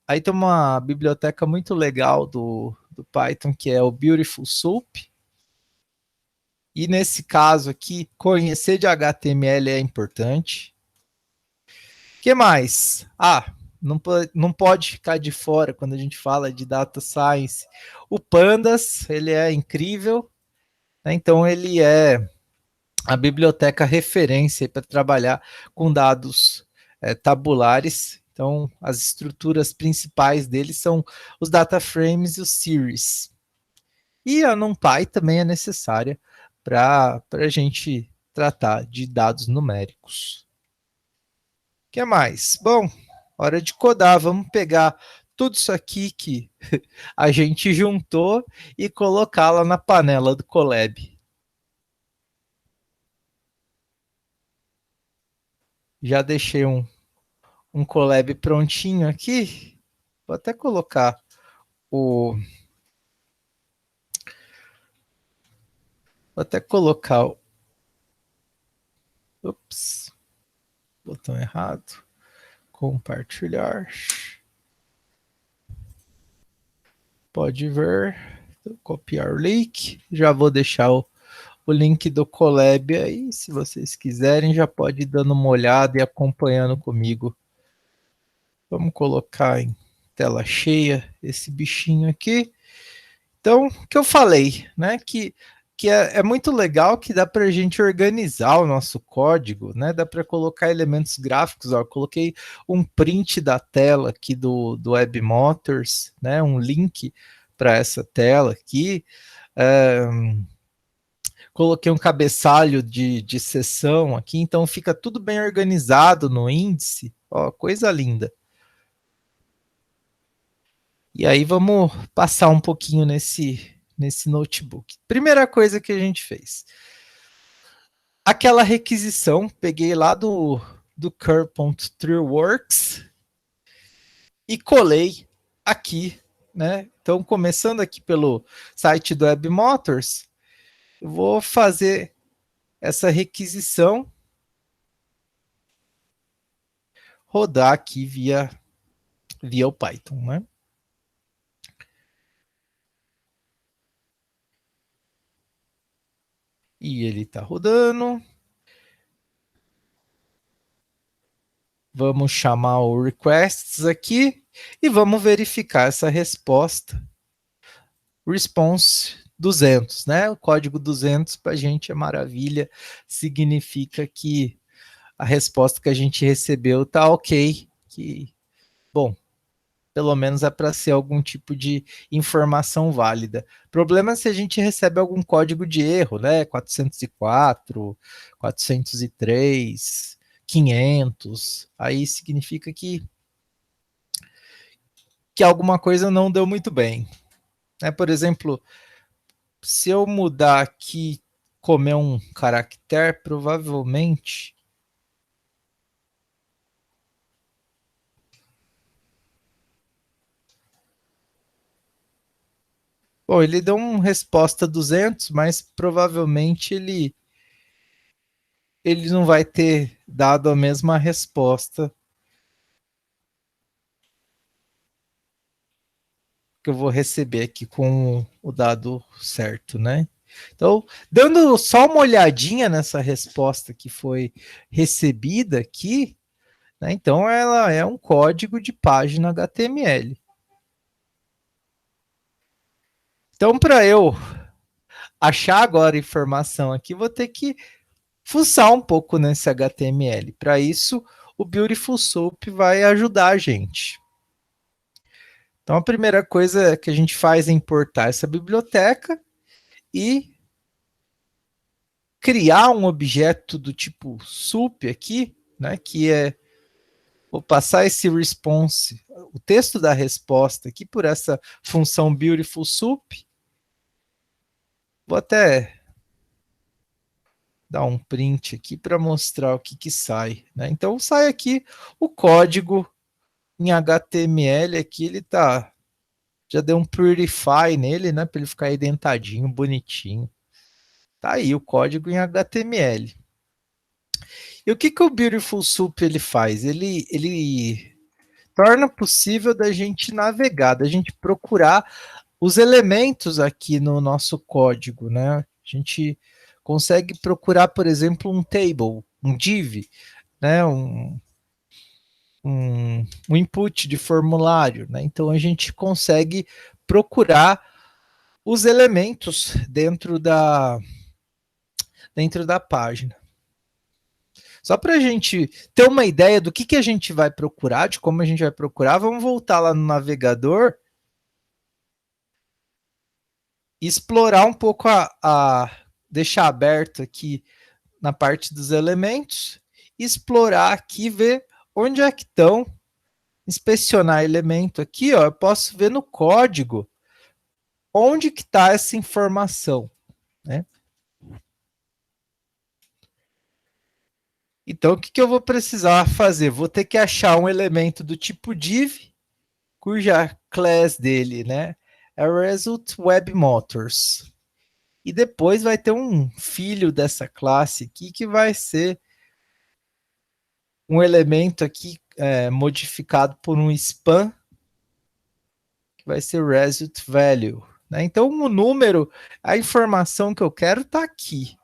Aí tem uma biblioteca muito legal do Python, que é o Beautiful Soup. E nesse caso aqui, conhecer de HTML é importante. O que mais? Não pode ficar de fora quando a gente fala de data science. O Pandas, ele é incrível, né? Então ele é a biblioteca referência para trabalhar com dados tabulares. Então as estruturas principais deles são os data frames e os series. E a NumPy também é necessária para a gente tratar de dados numéricos. O que mais? Bom, hora de codar. Vamos pegar tudo isso aqui que a gente juntou e colocá-la na panela do Colab. Já deixei um Colab prontinho aqui. Vou até colocar o... Vou até colocar o... Ups, botão errado. Compartilhar. Pode ver. Copiar o link. Já vou deixar o link do Colab aí. Se vocês quiserem, já pode ir dando uma olhada e acompanhando comigo. Vamos colocar em tela cheia esse bichinho aqui. Então, o que eu falei, né? Que é muito legal que dá para a gente organizar o nosso código, né? Dá para colocar elementos gráficos. Ó, eu coloquei um print da tela aqui do Webmotors, né? Um link para essa tela aqui. Coloquei um cabeçalho de seção aqui, então fica tudo bem organizado no índice. Ó, coisa linda. E aí vamos passar um pouquinho nesse notebook. Primeira coisa que a gente fez. Aquela requisição, peguei lá do curl.trueworks e colei aqui, né? Então, começando aqui pelo site do Webmotors, eu vou fazer essa requisição rodar aqui via o Python, né? E ele está rodando. Vamos chamar o requests aqui e vamos verificar essa resposta. Response 200, né? O código 200 para a gente é maravilha, significa que a resposta que a gente recebeu tá ok, que, bom, pelo menos é para ser algum tipo de informação válida. O problema é se a gente recebe algum código de erro, né? 404, 403, 500, aí significa que alguma coisa não deu muito bem. Né? Por exemplo, se eu mudar aqui, comer um caractere, provavelmente. Bom, ele deu uma resposta 200, mas provavelmente ele não vai ter dado a mesma resposta que eu vou receber aqui com o dado certo, né? Então, dando só uma olhadinha nessa resposta que foi recebida aqui, né? Então ela é um código de página HTML. Então, para eu achar agora informação aqui, vou ter que fuçar um pouco nesse HTML. Para isso, o Beautiful Soup vai ajudar a gente. Então, a primeira coisa que a gente faz é importar essa biblioteca e criar um objeto do tipo soup aqui, né, que é, vou passar esse response, o texto da resposta aqui por essa função Beautiful Soup. Vou até dar um print aqui para mostrar o que sai. Né? Então, sai aqui o código em HTML aqui, ele tá, já deu um purify nele, né, para ele ficar indentadinho, bonitinho. Tá aí o código em HTML. E o que o Beautiful Soup ele faz? Ele torna possível da gente navegar, da gente procurar os elementos aqui no nosso código, né? A gente consegue procurar, por exemplo, um table, um div, né? Um input de formulário, né? Então a gente consegue procurar os elementos dentro da página. Só para a gente ter uma ideia do que a gente vai procurar, de como a gente vai procurar, vamos voltar lá no navegador e explorar um pouco deixar aberto aqui na parte dos elementos, explorar aqui, ver onde é que estão, inspecionar elemento aqui, ó, eu posso ver no código onde que está essa informação, né? Então, o que eu vou precisar fazer? Vou ter que achar um elemento do tipo div, cuja class dele, né, é result web motors. E depois vai ter um filho dessa classe aqui que vai ser um elemento aqui modificado por um span, que vai ser result value. Né? Então, o número, a informação que eu quero está aqui.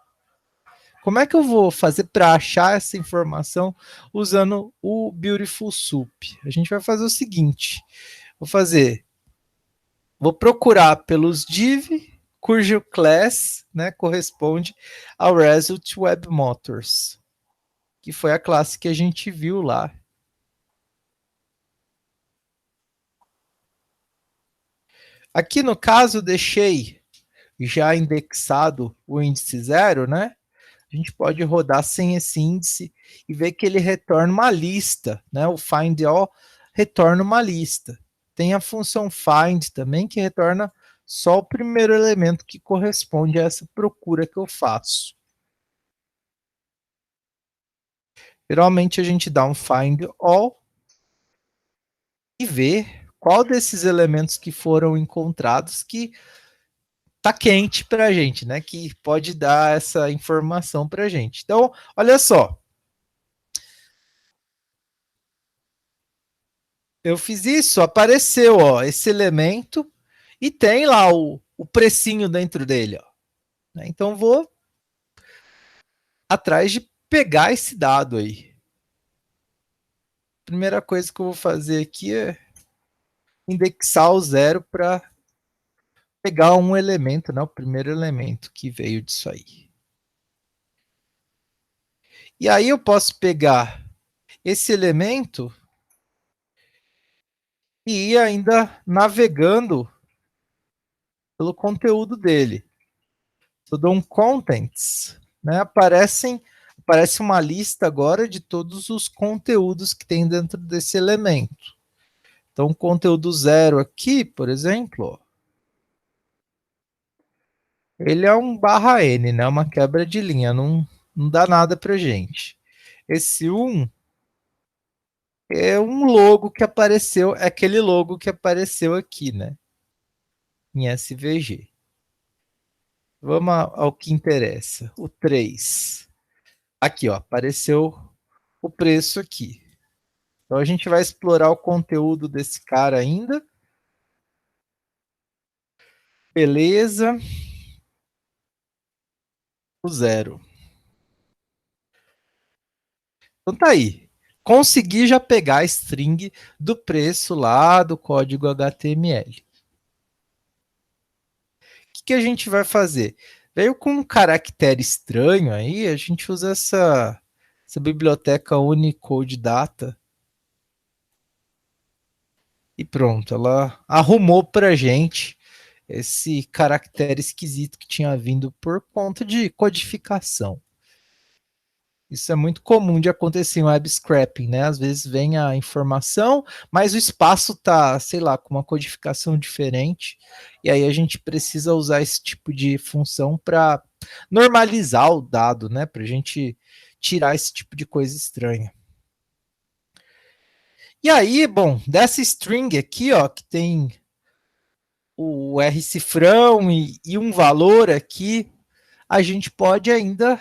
Como é que eu vou fazer para achar essa informação usando o Beautiful Soup? A gente vai fazer o seguinte: vou procurar pelos div cujo class, né, corresponde ao result web motors, que foi a classe que a gente viu lá. Aqui no caso deixei já indexado o índice 0, né? A gente pode rodar sem esse índice e ver que ele retorna uma lista, né? O find all retorna uma lista. Tem a função find também, que retorna só o primeiro elemento que corresponde a essa procura que eu faço. Geralmente a gente dá um find all e vê qual desses elementos que foram encontrados que tá quente para a gente, né? Que pode dar essa informação para a gente. Então, olha só. Eu fiz isso, apareceu, ó, esse elemento e tem lá o precinho dentro dele, ó. Então vou atrás de pegar esse dado aí. Primeira coisa que eu vou fazer aqui é indexar o zero para pegar um elemento, né? O primeiro elemento que veio disso aí. E aí eu posso pegar esse elemento e ir ainda navegando pelo conteúdo dele. Eu dou um contents, né? Aparece uma lista agora de todos os conteúdos que tem dentro desse elemento. Então, o conteúdo zero aqui, por exemplo, ele é um barra N, né? Uma quebra de linha, não dá nada pra gente. Esse um é um logo que apareceu, é aquele logo que apareceu aqui, né? Em SVG. Vamos ao que interessa. O 3. Aqui, ó, apareceu o preço aqui. Então a gente vai explorar o conteúdo desse cara ainda. Beleza. O zero. Então tá aí. Consegui já pegar a string do preço lá do código HTML. O que a gente vai fazer? Veio com um caractere estranho aí, a gente usa essa biblioteca Unicode Data. E pronto, ela arrumou pra gente esse caractere esquisito que tinha vindo por conta de codificação. Isso é muito comum de acontecer em web scraping, né? Às vezes vem a informação, mas o espaço tá, sei lá, com uma codificação diferente, e aí a gente precisa usar esse tipo de função para normalizar o dado, né? Para a gente tirar esse tipo de coisa estranha. E aí, bom, dessa string aqui, ó, que tem o R cifrão e um valor aqui, a gente pode ainda,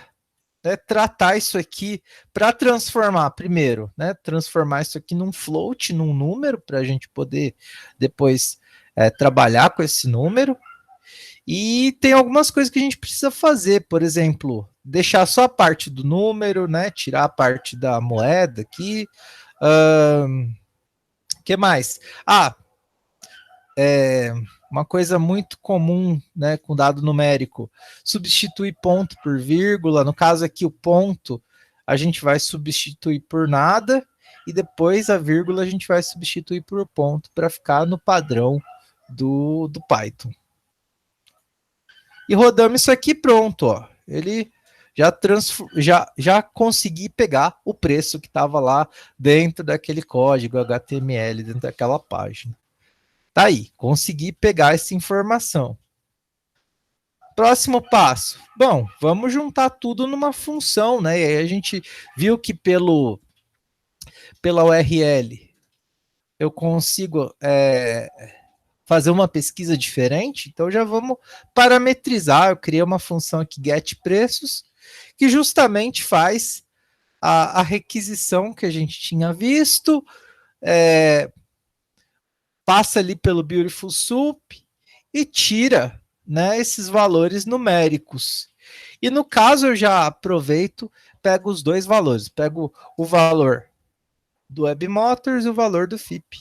né, tratar isso aqui para transformar, primeiro, né, transformar isso aqui num float, num número, para a gente poder depois trabalhar com esse número. E tem algumas coisas que a gente precisa fazer, por exemplo, deixar só a parte do número, né, tirar a parte da moeda aqui. Que mais? Uma coisa muito comum, né, com dado numérico, substituir ponto por vírgula. No caso aqui, o ponto a gente vai substituir por nada e depois a vírgula a gente vai substituir por ponto para ficar no padrão do Python. E rodamos isso aqui, pronto, ó. Ele já consegui pegar o preço que estava lá dentro daquele código HTML, dentro daquela página. Tá aí, consegui pegar essa informação. Próximo passo. Bom, vamos juntar tudo numa função, né? E aí a gente viu que pela URL eu consigo fazer uma pesquisa diferente, então já vamos parametrizar. Eu criei uma função aqui, getPreços, que justamente faz a requisição que a gente tinha visto, passa ali pelo Beautiful Soup e tira, né, esses valores numéricos. E no caso eu já aproveito, pego os dois valores, pego o valor do WebMotors e o valor do FIP.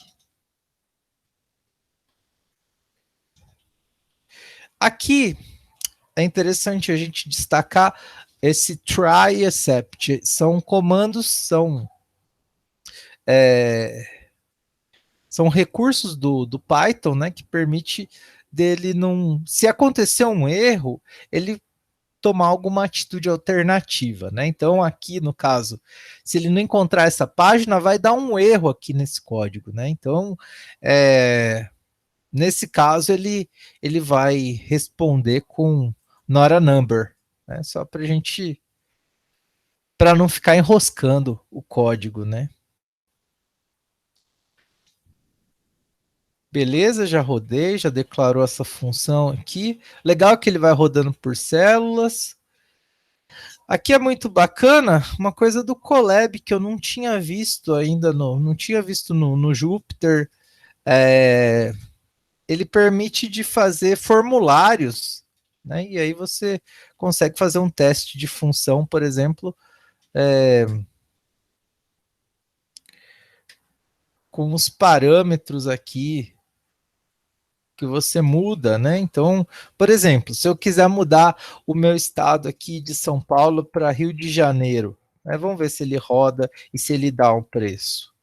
Aqui é interessante a gente destacar esse try except. São comandos, são recursos do Python, né, que permite dele não, se acontecer um erro, ele tomar alguma atitude alternativa, né? Então aqui no caso, se ele não encontrar essa página, vai dar um erro aqui nesse código, né? Então nesse caso ele vai responder com not a number, né? Só para gente, para não ficar enroscando o código, né? Beleza, já rodei, já declarou essa função aqui. Legal que ele vai rodando por células. Aqui é muito bacana, uma coisa do Colab que eu não tinha visto ainda, não tinha visto no Jupyter. É, ele permite de fazer formulários, né? E aí você consegue fazer um teste de função, por exemplo, com os parâmetros aqui que você muda, né? Então, por exemplo, se eu quiser mudar o meu estado aqui de São Paulo para Rio de Janeiro, né? Vamos ver se ele roda e se ele dá um preço.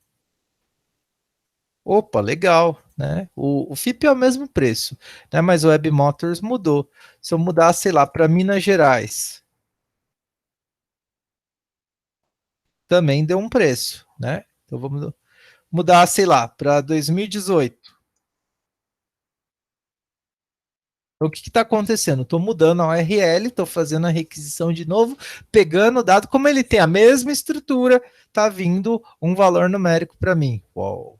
Opa, legal, né? O FIP é o mesmo preço, né? Mas o Web Motors mudou. Se eu mudar, sei lá, para Minas Gerais, também deu um preço, né? Então vamos mudar, sei lá, para 2018. Então, o que está acontecendo? Estou mudando a URL, estou fazendo a requisição de novo, pegando o dado, como ele tem a mesma estrutura, está vindo um valor numérico para mim. Uau.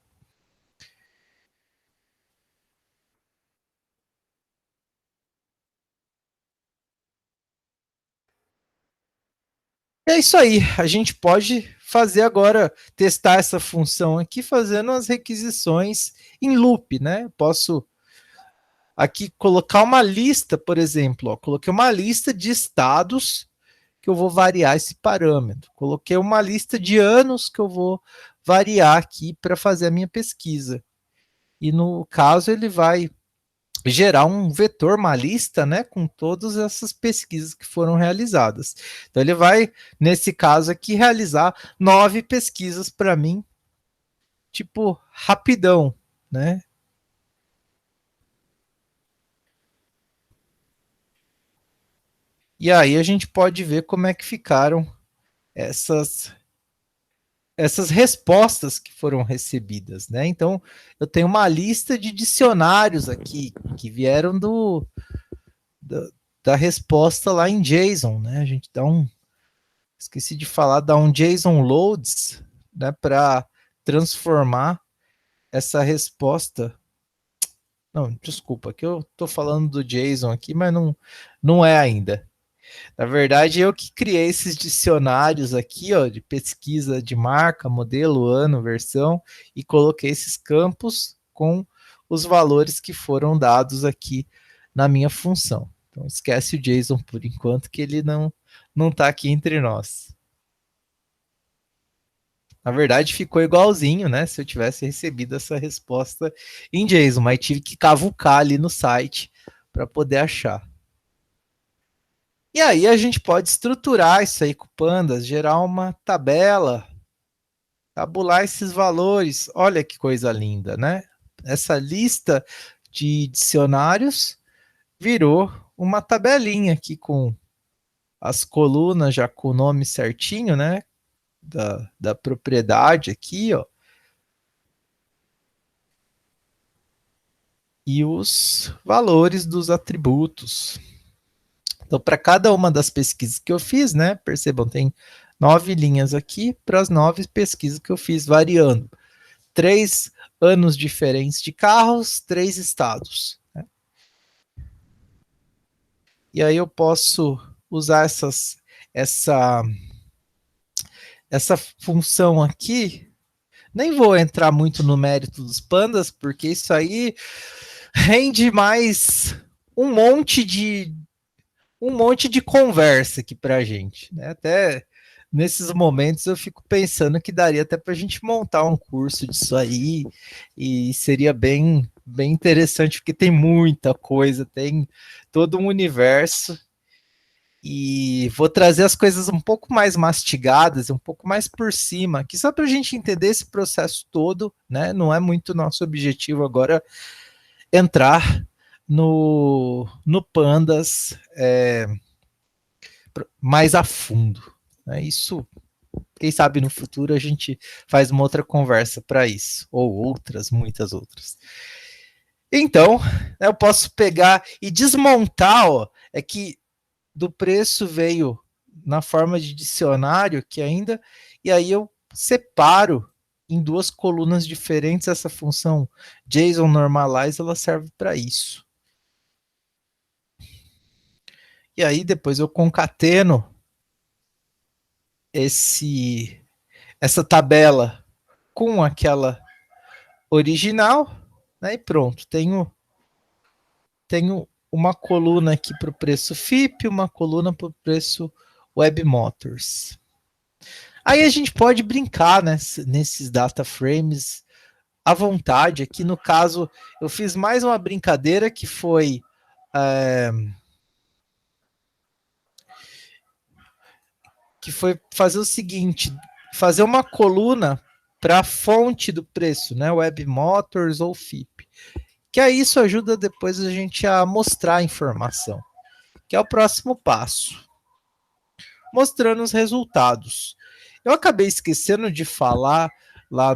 É isso aí. A gente pode fazer agora, testar essa função aqui, fazendo as requisições em loop, né? Posso aqui colocar uma lista, por exemplo, ó, coloquei uma lista de estados que eu vou variar esse parâmetro. Coloquei uma lista de anos que eu vou variar aqui para fazer a minha pesquisa. E no caso, ele vai gerar um vetor, uma lista, né, com todas essas pesquisas que foram realizadas. Então, ele vai, nesse caso aqui, realizar 9 pesquisas para mim, tipo, rapidão, né? E aí a gente pode ver como é que ficaram essas essas respostas que foram recebidas, né? Então, eu tenho uma lista de dicionários aqui que vieram da, da resposta lá em JSON, né? A gente dá esqueci de falar, dá um JSON loads, né, para transformar essa resposta. Não, desculpa, que eu estou falando do JSON aqui, mas não é ainda. Na verdade, eu que criei esses dicionários aqui, ó, de pesquisa de marca, modelo, ano, versão, e coloquei esses campos com os valores que foram dados aqui na minha função. Então, esquece o JSON por enquanto, que ele não está aqui entre nós. Na verdade, ficou igualzinho, né? Se eu tivesse recebido essa resposta em JSON, mas tive que cavucar ali no site para poder achar. E aí a gente pode estruturar isso aí com pandas, gerar uma tabela, tabular esses valores. Olha que coisa linda, né? Essa lista de dicionários virou uma tabelinha aqui com as colunas já com o nome certinho, né? Da propriedade aqui, ó. E os valores dos atributos. Então, para cada uma das pesquisas que eu fiz, né? Percebam, tem 9 linhas aqui para as 9 pesquisas que eu fiz, variando 3 anos diferentes de carros, 3 estados. Né? E aí eu posso usar essa, essa função aqui. Nem vou entrar muito no mérito dos pandas, porque isso aí rende mais um monte de um monte de conversa aqui para a gente. Né? Até nesses momentos eu fico pensando que daria até para a gente montar um curso disso aí e seria bem interessante, porque tem muita coisa, tem todo um universo. E vou trazer as coisas um pouco mais mastigadas, um pouco mais por cima, que só para a gente entender esse processo todo, né? Não é muito nosso objetivo agora entrar no Pandas mais a fundo. Né? Isso, quem sabe no futuro a gente faz uma outra conversa para isso, ou outras, muitas outras. Então, eu posso pegar e desmontar, ó, é que do preço veio na forma de dicionário que ainda, e aí eu separo em duas colunas diferentes essa função JSON normalize, ela serve para isso. E aí depois eu concateno essa tabela com aquela original, né? E pronto, tenho uma coluna aqui para o preço FIP, uma coluna para o preço Web Motors. Aí a gente pode brincar, né, nesses data frames à vontade. Aqui no caso, eu fiz mais uma brincadeira que foi fazer o seguinte, fazer uma coluna para a fonte do preço, né, Web Motors ou FIP. Que aí isso ajuda depois a gente a mostrar a informação, que é o próximo passo, mostrando os resultados. Eu acabei esquecendo de falar lá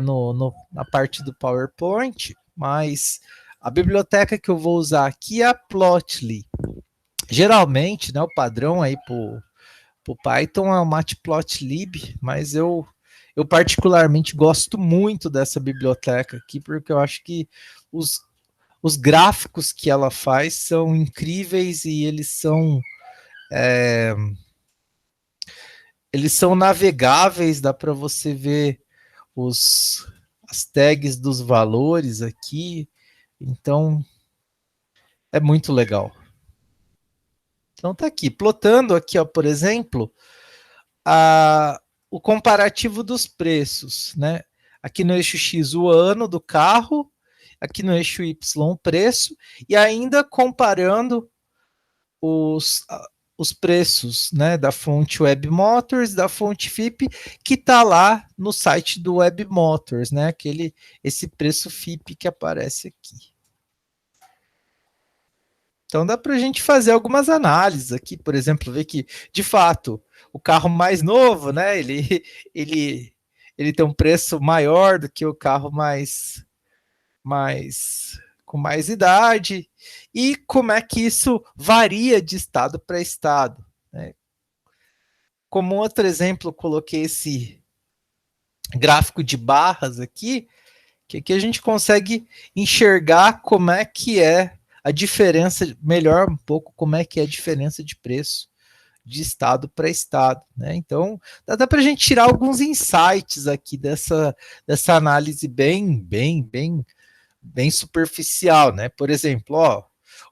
na parte do PowerPoint, mas a biblioteca que eu vou usar aqui é a Plotly. Geralmente, né, o padrão aí para o Python é o Matplotlib, mas eu particularmente gosto muito dessa biblioteca aqui, porque eu acho que os gráficos que ela faz são incríveis e eles são navegáveis, dá para você ver as tags dos valores aqui, então é muito legal. Então tá aqui, plotando aqui, ó, por exemplo, o comparativo dos preços, né? Aqui no eixo X o ano do carro, aqui no eixo Y o preço, e ainda comparando os, os preços, né, da fonte Web Motors, da fonte FIP, que está lá no site do Web Motors, né, esse preço FIP que aparece aqui. Então dá para a gente fazer algumas análises aqui, por exemplo, ver que, de fato, o carro mais novo, né, ele, ele tem um preço maior do que o carro com mais idade, e como é que isso varia de estado para estado, né? Como outro exemplo, eu coloquei esse gráfico de barras aqui, que aqui a gente consegue enxergar como é que é a diferença, melhor um pouco, como é que é a diferença de preço de estado para estado, né? Então, dá para a gente tirar alguns insights aqui dessa análise bem superficial, né? Por exemplo, ó,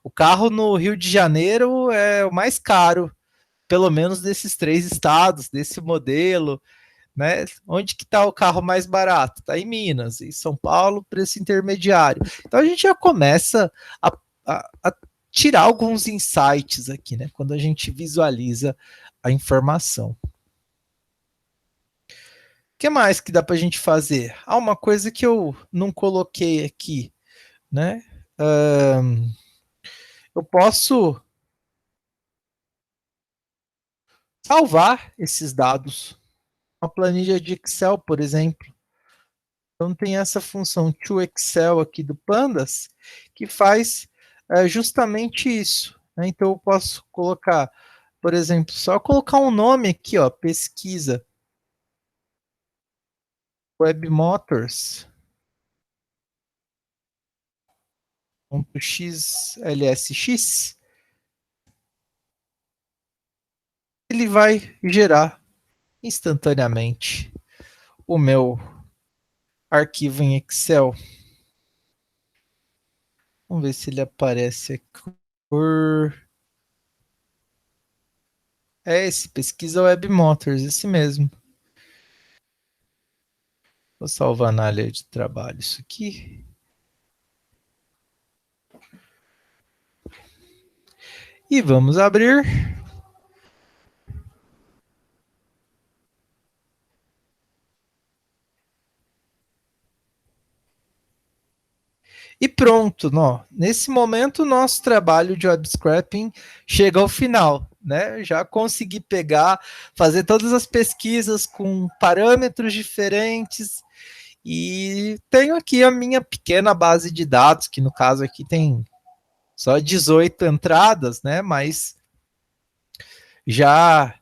o carro no Rio de Janeiro é o mais caro, pelo menos desses três estados, desse modelo, né? Onde que está o carro mais barato? Está em Minas, em São Paulo, preço intermediário. Então a gente já começa a tirar alguns insights aqui, né? Quando a gente visualiza a informação. O que mais que dá para a gente fazer? Ah, uma coisa que eu não coloquei aqui, né? Eu posso salvar esses dados. Uma planilha de Excel, por exemplo. Então tem essa função to Excel aqui do Pandas que faz justamente isso, né? Então eu posso colocar, por exemplo, só colocar um nome aqui, ó, pesquisa Web Motors .xlsx, ele vai gerar instantaneamente o meu arquivo em Excel. Vamos ver se ele aparece aqui por... É esse, pesquisa Web Motors, esse mesmo. Vou salvar na área de trabalho isso aqui. E vamos abrir. E pronto, nesse momento o nosso trabalho de web scraping chega ao final, né? Já consegui pegar, fazer todas as pesquisas com parâmetros diferentes e tenho aqui a minha pequena base de dados, que no caso aqui tem só 18 entradas, né? Mas já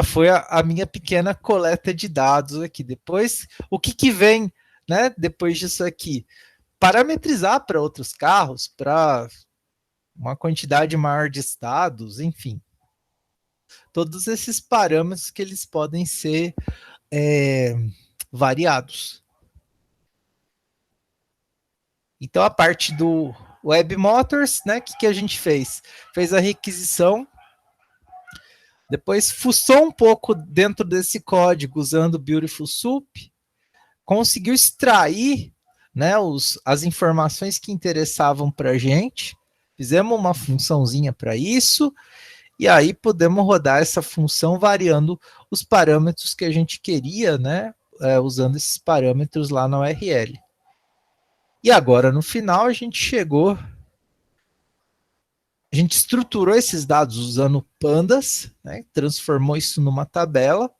foi a minha pequena coleta de dados aqui. Depois, o que vem, né? Depois disso aqui, parametrizar para outros carros, para uma quantidade maior de estados, enfim. todos esses parâmetros que eles podem ser variados. Então, a parte do Web Motors, né, que a gente fez? Fez a requisição, depois fuçou um pouco dentro desse código usando o Beautiful Soup, conseguiu extrair, né, as informações que interessavam para a gente, fizemos uma funçãozinha para isso, e aí podemos rodar essa função variando os parâmetros que a gente queria, né, usando esses parâmetros lá na URL. E agora, no final, a gente estruturou esses dados usando pandas, né, transformou isso numa tabela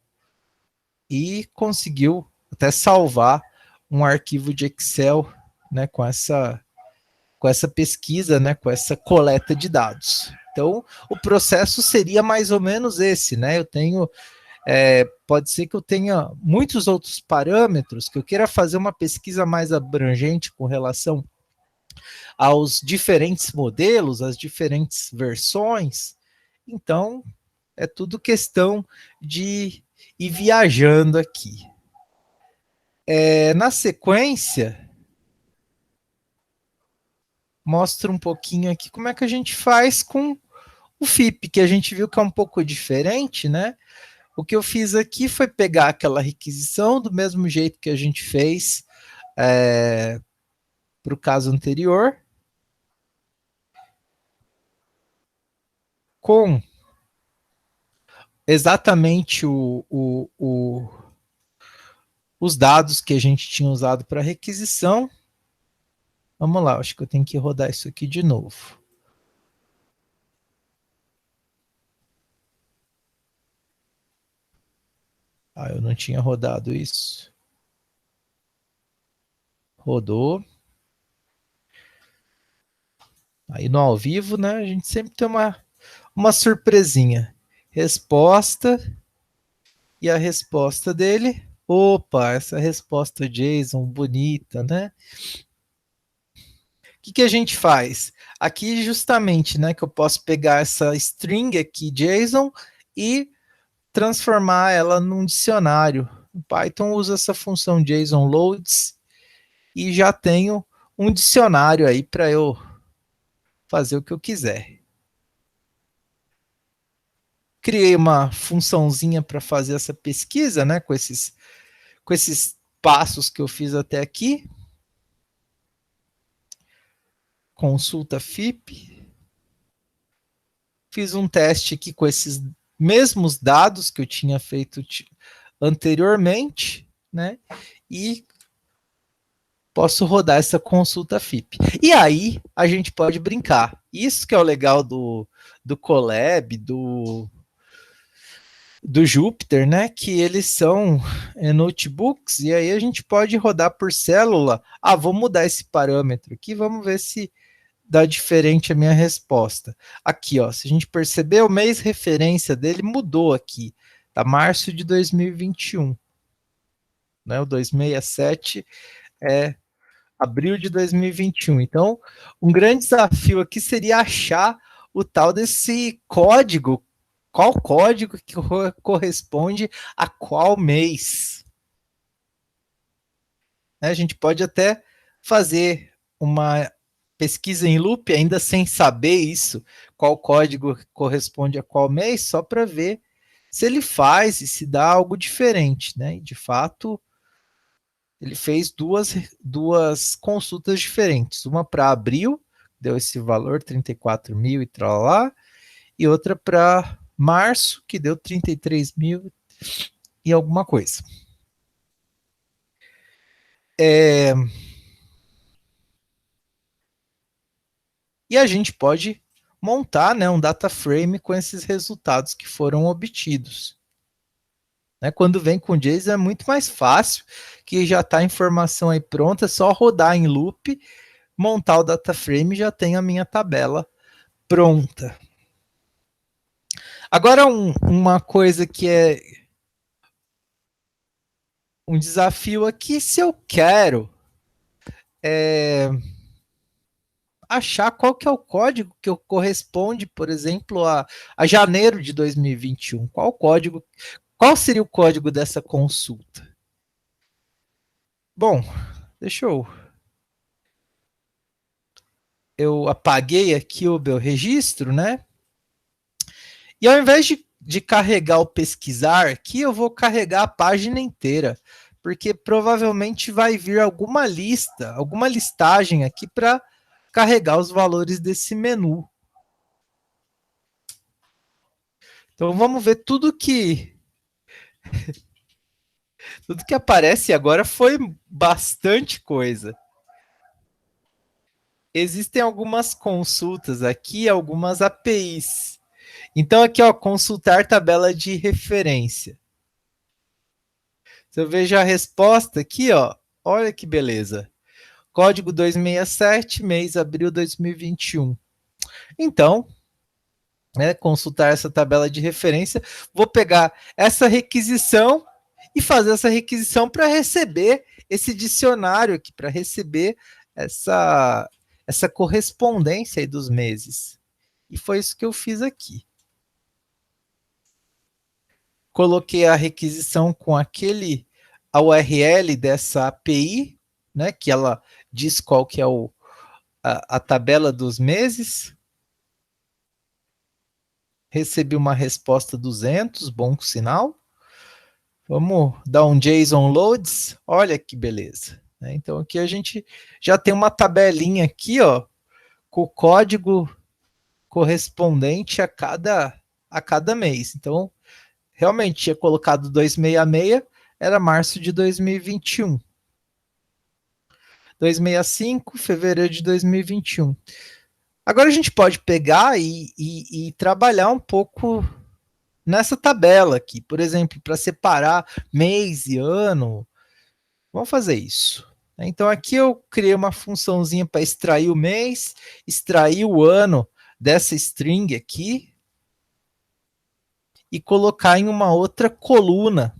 e conseguiu até salvar um arquivo de Excel, né, com essa pesquisa, né, com essa coleta de dados. Então, o processo seria mais ou menos esse, né? Eu tenho, pode ser que eu tenha muitos outros parâmetros, que eu queira fazer uma pesquisa mais abrangente com relação aos diferentes modelos, às diferentes versões. Então, é tudo questão de ir viajando aqui. Na sequência, mostra um pouquinho aqui como é que a gente faz com o FIP, que a gente viu que é um pouco diferente, né? O que eu fiz aqui foi pegar aquela requisição do mesmo jeito que a gente fez para o caso anterior, com exatamente os dados que a gente tinha usado para requisição. Vamos lá, acho que eu tenho que rodar isso aqui de novo. Eu não tinha rodado isso. Rodou. Aí no ao vivo, né, a gente sempre tem uma surpresinha. Resposta. E a resposta dele, opa, essa resposta JSON bonita, né? O que a gente faz? Aqui justamente, né, que eu posso pegar essa string aqui JSON e transformar ela num dicionário. O Python usa essa função JSON loads e já tenho um dicionário aí para eu fazer o que eu quiser. Criei uma funçãozinha para fazer essa pesquisa, né, com esses passos que eu fiz até aqui. Consulta FIP. Fiz um teste aqui com esses mesmos dados que eu tinha feito anteriormente, né? E posso rodar essa consulta FIP. E aí a gente pode brincar. Isso que é o legal do Colab, do Jupyter, né? Que eles são notebooks, e aí a gente pode rodar por célula. Vou mudar esse parâmetro aqui, vamos ver se dá diferente a minha resposta. Aqui, ó, se a gente perceber, o mês referência dele mudou aqui. Tá março de 2021. Né? O 267 é abril de 2021. Então, um grande desafio aqui seria achar o tal desse código. Qual código que corresponde a qual mês? A gente pode até fazer uma pesquisa em loop, ainda sem saber isso, qual código corresponde a qual mês, só para ver se ele faz e se dá algo diferente, né? E de fato, ele fez duas consultas diferentes, uma para abril, deu esse valor 34 mil e tal lá, e outra para março, que deu 33 mil e alguma coisa. E a gente pode montar, né, um data frame com esses resultados que foram obtidos. Né, quando vem com JSON é muito mais fácil, que já está a informação aí pronta, é só rodar em loop, montar o data frame e já tem a minha tabela pronta. Agora, uma coisa que é um desafio aqui, se eu quero achar qual que é o código que corresponde, por exemplo, a janeiro de 2021. Qual seria o código dessa consulta? Bom, deixa eu apaguei aqui o meu registro, né? E ao invés de carregar o pesquisar aqui, eu vou carregar a página inteira, porque provavelmente vai vir alguma lista, alguma listagem aqui para carregar os valores desse menu. Então vamos ver tudo que aparece agora foi bastante coisa. Existem algumas consultas aqui, algumas APIs. Então aqui, ó, consultar tabela de referência. Se eu vejo a resposta aqui, ó, olha que beleza. Código 267, mês abril 2021. Então, né, consultar essa tabela de referência, vou pegar essa requisição e fazer essa requisição para receber esse dicionário aqui, para receber essa correspondência aí dos meses. E foi isso que eu fiz aqui. Coloquei a requisição com a URL dessa API, né, que ela diz qual que é a tabela dos meses. Recebi uma resposta 200, bom sinal. Vamos dar um JSON loads, olha que beleza. Então aqui a gente já tem uma tabelinha aqui, ó, com o código correspondente a cada mês. Então, realmente tinha colocado 266, era março de 2021. 265, fevereiro de 2021. Agora a gente pode pegar e trabalhar um pouco nessa tabela aqui, por exemplo, para separar mês e ano. Vamos fazer isso. Então aqui eu criei uma funçãozinha para extrair o mês, extrair o ano dessa string aqui e colocar em uma outra coluna.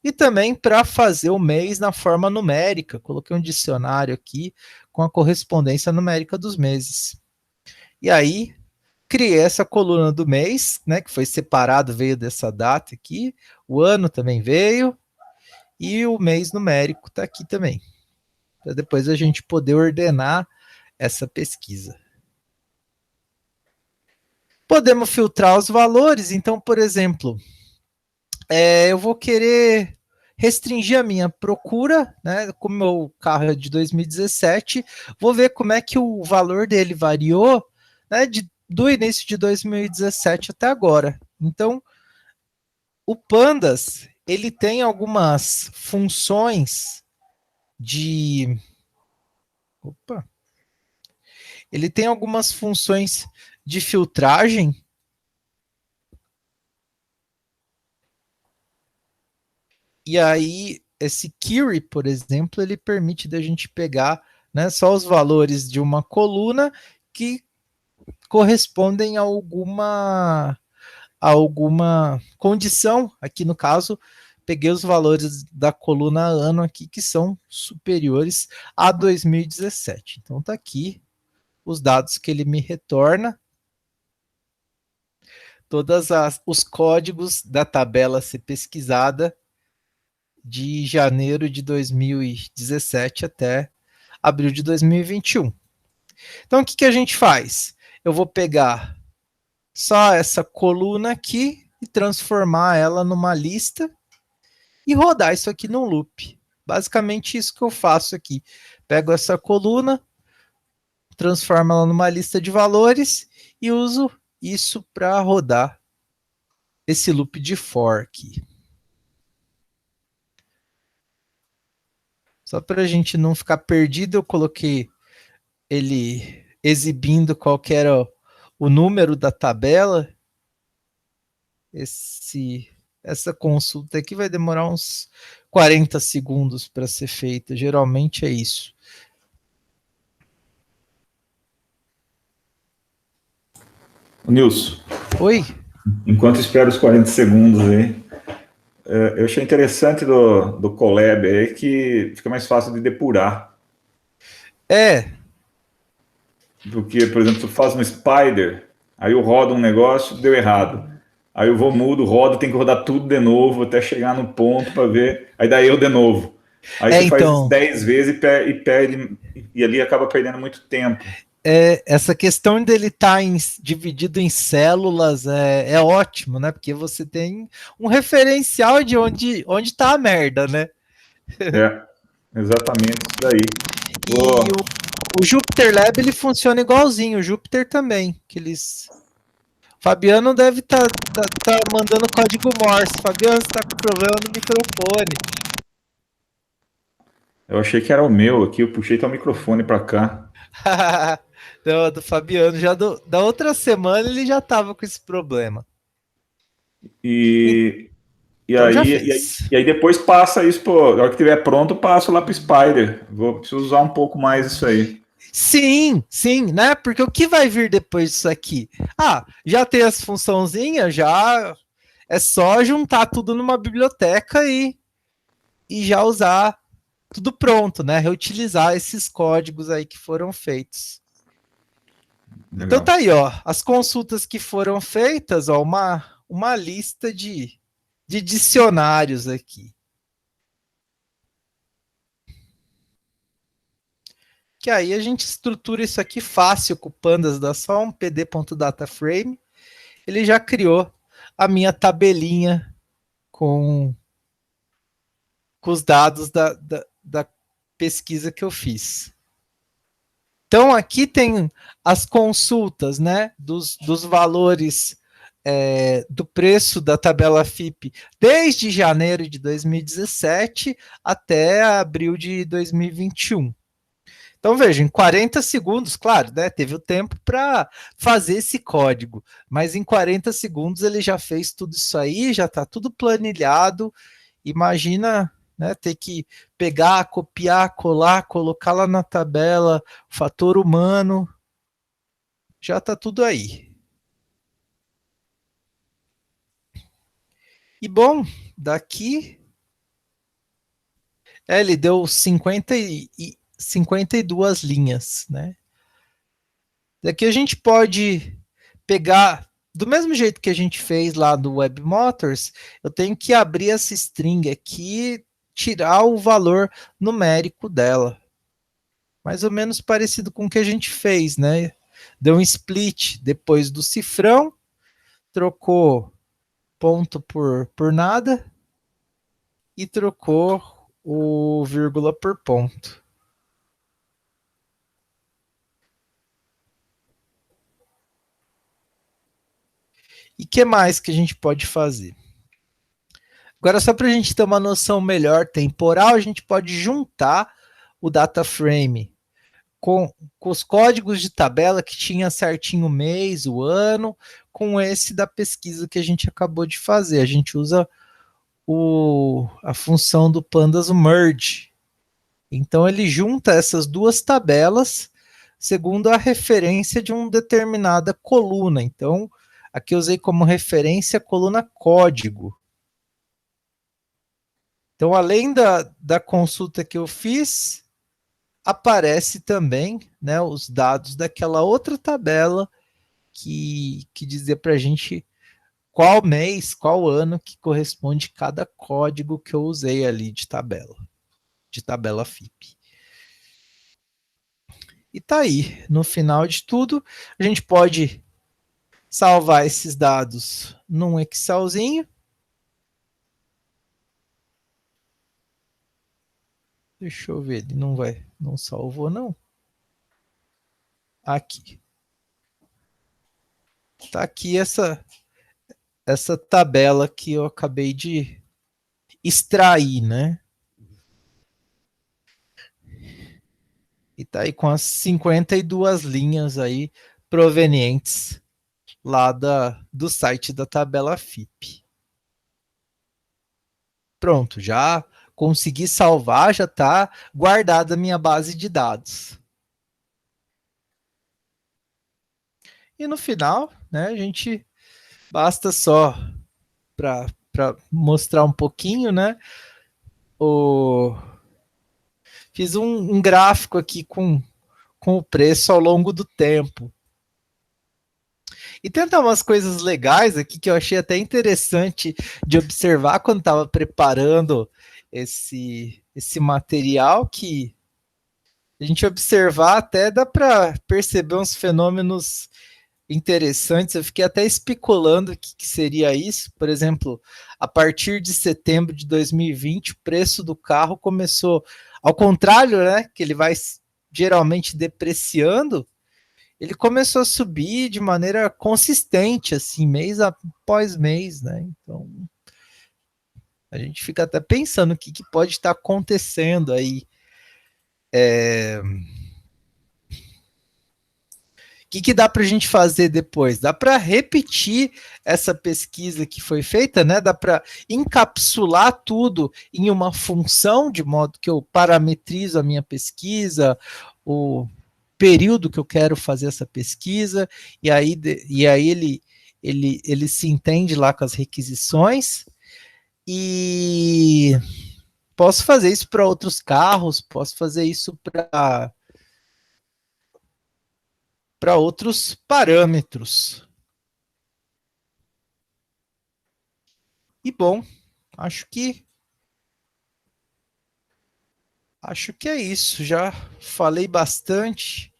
E também para fazer o mês na forma numérica. Coloquei um dicionário aqui com a correspondência numérica dos meses. E aí criei essa coluna do mês, né, que foi separado, veio dessa data aqui. O ano também veio. E o mês numérico está aqui também. Para depois a gente poder ordenar essa pesquisa. Podemos filtrar os valores. Então, por exemplo, eu vou querer restringir a minha procura, né? Como o meu carro é de 2017, vou ver como é que o valor dele variou, né, do início de 2017 até agora. Então, o Pandas, ele tem algumas funções de... Opa! Ele tem algumas funções de filtragem. E aí, esse query, por exemplo, ele permite da gente pegar, né, só os valores de uma coluna que correspondem a alguma condição. Aqui no caso, peguei os valores da coluna ano aqui que são superiores a 2017. Então tá aqui os dados que ele me retorna. Todos os códigos da tabela a ser pesquisada de janeiro de 2017 até abril de 2021. Então, o que a gente faz? Eu vou pegar só essa coluna aqui e transformar ela numa lista e rodar isso aqui num loop. Basicamente isso que eu faço aqui. Pego essa coluna, transformo ela numa lista de valores e uso isso para rodar esse loop de for aqui. Só para a gente não ficar perdido, eu coloquei ele exibindo qual que era o número da tabela. Essa consulta aqui vai demorar uns 40 segundos para ser feita. Geralmente é isso. Nilson. Oi? Enquanto espero os 40 segundos aí, eu achei interessante do Colab aí que fica mais fácil de depurar. Porque, por exemplo, tu faz um spider, aí eu rodo um negócio, deu errado. Aí eu vou, mudo, rodo, tem que rodar tudo de novo até chegar no ponto para ver. Aí dá eu de novo. Aí você faz isso Então, 10 vezes e perde, e ali acaba perdendo muito tempo. essa questão dele estar dividido em células é ótimo, né? Porque você tem um referencial de onde tá a merda, né? É, exatamente isso daí. E Oh, o Jupyter Lab ele funciona igualzinho, o Jupyter também, que eles Fabiano deve tá mandando código Morse. Fabiano, você tá com problema no microfone. eu achei que era o meu aqui, eu puxei teu microfone para cá. Não, do Fabiano, da outra semana ele já tava com esse problema. E, e, Então já aí, e, aí, fez. e aí depois passa isso, pô, na hora que estiver pronto, eu passo lá para Spider. Preciso usar um pouco mais isso aí. Sim, né? Porque o que vai vir depois disso aqui? Ah, já tem as funçãozinhas, já é só juntar tudo numa biblioteca e já usar tudo pronto, né? Reutilizar esses códigos aí que foram feitos. Então Legal. tá aí, ó, as consultas que foram feitas, ó, uma lista de dicionários aqui. Que aí a gente estrutura isso aqui fácil com o Pandas da só um pd.dataframe. Ele já criou a minha tabelinha com, com os dados da pesquisa que eu fiz. Então aqui tem as consultas, né, dos valores do preço da tabela FIP desde janeiro de 2017 até abril de 2021. Então veja, em 40 segundos, claro, né, teve o tempo para fazer esse código, mas em 40 segundos ele já fez tudo isso aí, já está tudo planilhado. Imagina, né, ter que pegar, copiar, colar, colocar lá na tabela, fator humano, já está tudo aí. E bom, daqui ele deu 52 linhas, né? Daqui a gente pode pegar, do mesmo jeito que a gente fez lá do Web Motors, eu tenho que abrir essa string aqui, tirar o valor numérico dela. Mais ou menos parecido com o que a gente fez, né? Deu um split depois do cifrão, trocou ponto por nada e trocou o vírgula por ponto. E que mais que a gente pode fazer? Agora, só para a gente ter uma noção melhor temporal, a gente pode juntar o data frame com os códigos de tabela que tinha certinho o mês, o ano, com esse da pesquisa que a gente acabou de fazer. A gente usa a função do pandas, o merge. Então ele junta essas duas tabelas segundo a referência de uma determinada coluna. Então, aqui eu usei como referência a coluna código. Então, além da consulta que eu fiz, aparece também, né, os dados daquela outra tabela que dizia para a gente qual mês, qual ano que corresponde cada código que eu usei ali de tabela FIP. E tá aí, no final de tudo, a gente pode salvar esses dados num Excelzinho. Deixa eu ver, ele não salvou não. Aqui. Tá aqui essa tabela que eu acabei de extrair, né? E tá aí com as 52 linhas aí provenientes lá do site da tabela FIP. Pronto, já consegui salvar, já está guardada a minha base de dados. E no final, né, a gente basta só para mostrar um pouquinho, né? Fiz um gráfico aqui com com o preço ao longo do tempo. E tentar umas coisas legais aqui que eu achei até interessante de observar quando estava preparando esse material, que a gente observar até dá para perceber uns fenômenos interessantes. Eu fiquei até especulando o que seria isso. Por exemplo, a partir de setembro de 2020, o preço do carro começou, ao contrário, né, que ele vai geralmente depreciando, ele começou a subir de maneira consistente, assim, mês após mês, né? Então, a gente fica até pensando o que pode estar acontecendo aí. O que dá para a gente fazer depois? Dá para repetir essa pesquisa que foi feita, né? Dá para encapsular tudo em uma função, de modo que eu parametrizo a minha pesquisa, o período que eu quero fazer essa pesquisa, e aí ele se entende lá com as requisições, e posso fazer isso para outros carros, posso fazer isso para outros parâmetros. E bom, acho que é isso. Já falei bastante.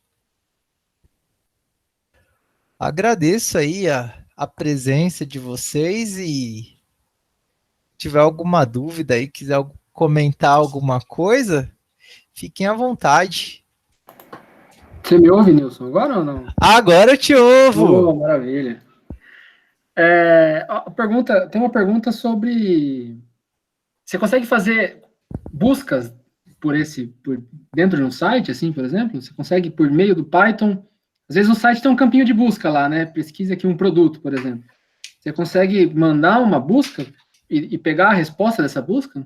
Agradeço aí a presença de vocês, e tiver alguma dúvida aí, quiser comentar alguma coisa, fiquem à vontade. Você me ouve, Nilson, agora ou não? Agora eu te ouvo. Oh, maravilha. Tem uma pergunta sobre... Você consegue fazer buscas por dentro de um site, assim, por exemplo? Você consegue, por meio do Python... Às vezes o site tem um campinho de busca lá, né? Pesquisa aqui um produto, por exemplo. Você consegue mandar uma busca e pegar a resposta dessa busca?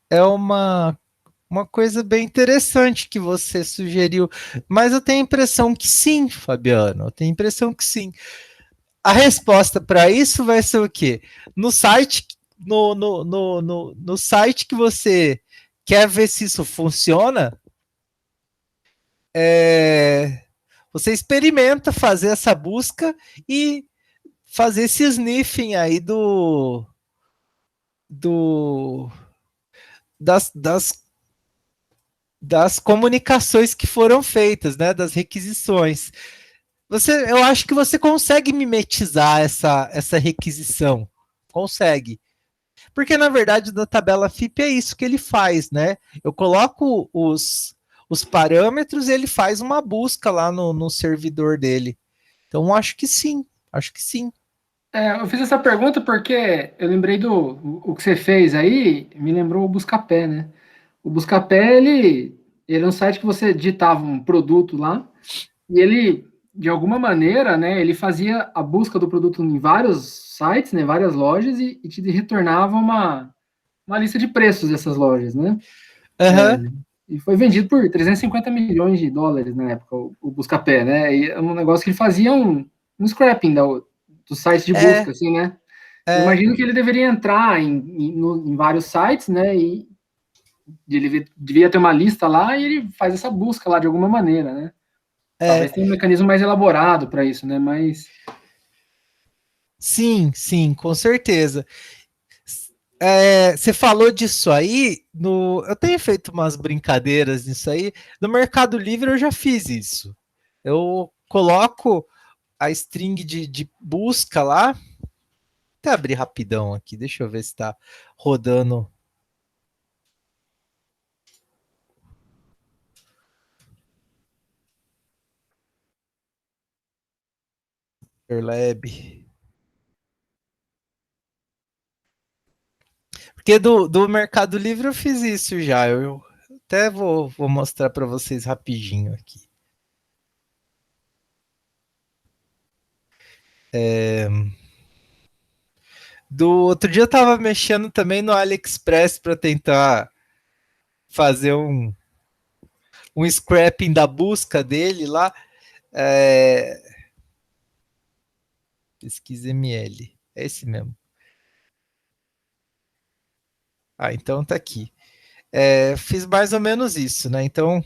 É uma coisa bem interessante que você sugeriu, mas eu tenho a impressão que sim, Fabiano. Eu tenho a impressão que sim. A resposta para isso vai ser o quê? No site, no site que você quer ver se isso funciona, você experimenta fazer essa busca e fazer esse sniffing aí do das comunicações que foram feitas, né? Das requisições. Eu acho que você consegue mimetizar essa requisição. Consegue. Porque, na verdade, da tabela FIP é isso que ele faz, né? Eu coloco os parâmetros e ele faz uma busca lá no servidor dele. Então, acho que sim. Acho que sim. Eu fiz essa pergunta porque eu lembrei o que você fez aí, me lembrou o Buscapé, né? O Buscapé, ele é um site que você digitava um produto lá e ele, de alguma maneira, né, ele fazia a busca do produto em vários sites, né, várias lojas e te retornava uma lista de preços dessas lojas, né? Uhum. E foi vendido por 350 milhões de dólares na época, o Buscapé, né? E é um negócio que ele fazia um scrapping do site de busca, assim, né? Eu imagino que ele deveria entrar em vários sites, né? E ele devia ter uma lista lá e ele faz essa busca lá de alguma maneira, né? Talvez tenha um mecanismo mais elaborado para isso, né? Mas Sim, sim, com certeza. Você falou disso aí, eu tenho feito umas brincadeiras nisso aí. No Mercado Livre eu já fiz isso. Eu coloco a string de busca lá. Até abrir rapidão aqui, deixa eu ver se está rodando. Lab. Porque do Mercado Livre eu fiz isso já. Eu até vou mostrar para vocês rapidinho aqui. Do outro dia eu tava mexendo também no AliExpress para tentar fazer um scrapping da busca dele lá. Pesquisa ML. É esse mesmo. Ah, então tá aqui. fiz mais ou menos isso, né? Então,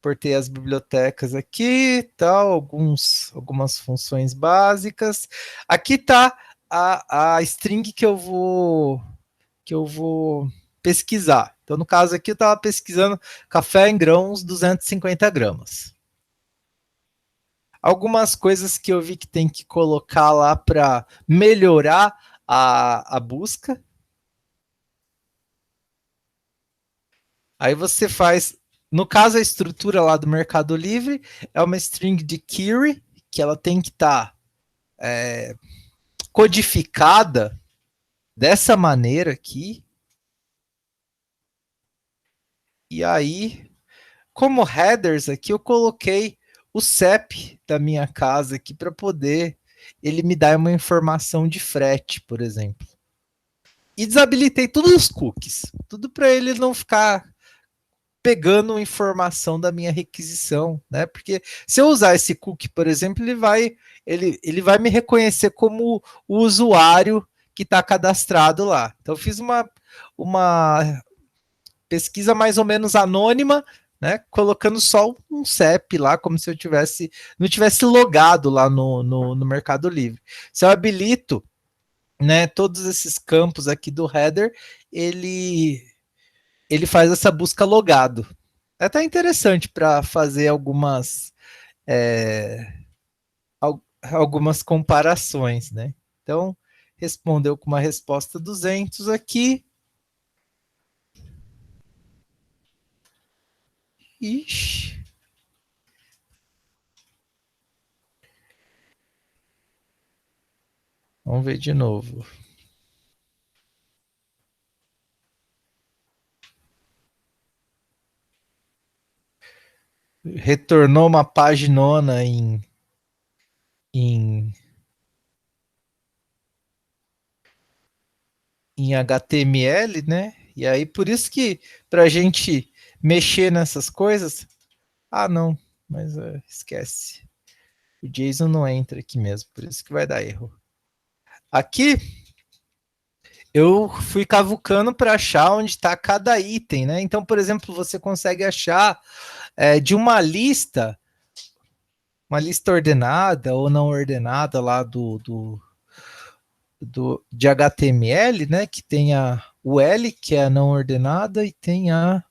portei as bibliotecas aqui, tal, algumas funções básicas. Aqui tá a string que eu vou pesquisar. Então, no caso aqui, eu estava pesquisando café em grãos 250 gramas. Algumas coisas que eu vi que tem que colocar lá para melhorar a busca. Aí você faz, no caso, a estrutura lá do Mercado Livre é uma string de query, que ela tem que estar codificada dessa maneira aqui. E aí, como headers aqui, eu coloquei o CEP da minha casa aqui para poder ele me dar uma informação de frete, por exemplo. E desabilitei todos os cookies, tudo para ele não ficar pegando informação da minha requisição, né? Porque se eu usar esse cookie, por exemplo, ele vai me reconhecer como o usuário que está cadastrado lá. Então eu fiz uma pesquisa mais ou menos anônima, né, colocando só um CEP lá, como se eu não tivesse logado lá no Mercado Livre. Se eu habilito, né, todos esses campos aqui do header, ele faz essa busca logado. É até interessante para fazer algumas comparações, né? Então, respondeu com uma resposta 200 aqui. Ixi. Vamos ver de novo. Retornou uma paginona em HTML, né? E aí, por isso que para a gente mexer nessas coisas, não, mas esquece. O JSON não entra aqui mesmo, por isso que vai dar erro. Aqui, eu fui cavucando para achar onde está cada item, né? Então, por exemplo, você consegue achar de uma lista ordenada ou não ordenada lá de HTML, né? Que tem o L, que é a não ordenada, e tem a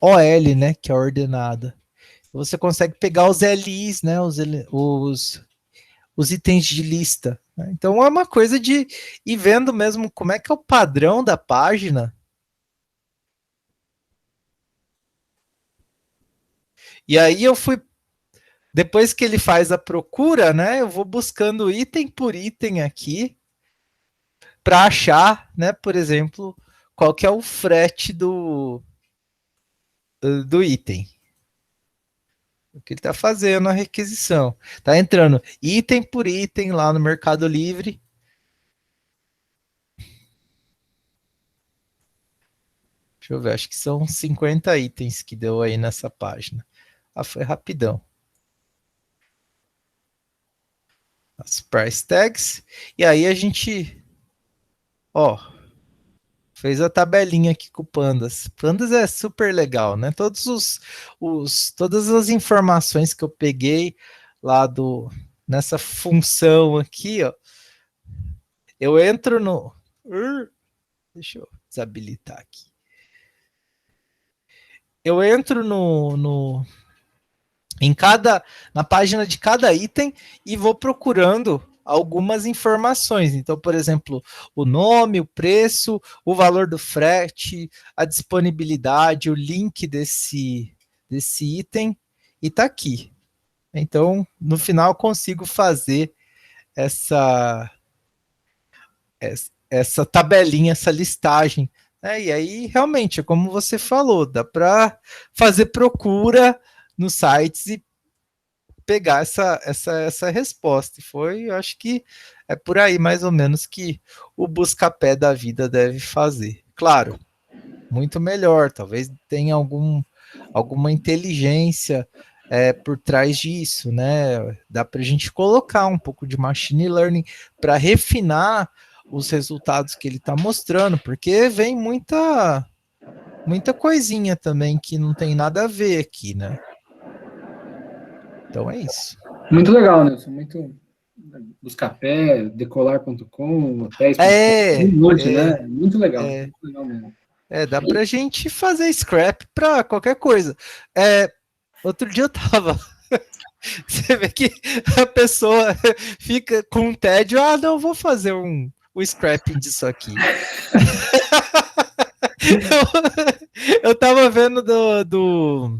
OL, né? Que é a ordenada. Você consegue pegar os LIs, né? Os itens de lista. Né? Então é uma coisa de ir vendo mesmo como é que é o padrão da página. E aí eu fui, depois que ele faz a procura, né? Eu vou buscando item por item aqui para achar, né? Por exemplo, qual que é o frete do item. O que ele está fazendo a requisição. Está entrando item por item lá no Mercado Livre. Deixa eu ver, acho que são 50 itens que deu aí nessa página. Foi rapidão. As price tags. E aí a gente, fez a tabelinha aqui com o Pandas. Pandas é super legal, né? Todas as informações que eu peguei lá nessa função aqui, eu entro no... Deixa eu desabilitar aqui. Eu entro na página de cada item e vou procurando algumas informações. Então, por exemplo, o nome, o preço, o valor do frete, a disponibilidade, o link desse item, e tá aqui. Então, no final, eu consigo fazer essa tabelinha, essa listagem. Né? E aí, realmente, é como você falou, dá para fazer procura nos sites e pegar essa resposta. E eu acho que é por aí, mais ou menos, que o busca-pé da vida deve fazer. Claro, muito melhor, talvez tenha alguma inteligência por trás disso, né? Dá para a gente colocar um pouco de machine learning para refinar os resultados que ele está mostrando, porque vem muita muita coisinha também que não tem nada a ver aqui, né? Então é isso. Muito legal, Nelson. Muito Buscapé, decolar.com, hotéis.com, um monte, né? Muito legal. Muito legal mesmo. Dá pra gente fazer scrap pra qualquer coisa. Outro dia eu tava... Você vê que a pessoa fica com um tédio, não, vou fazer um scrap disso aqui. eu tava vendo do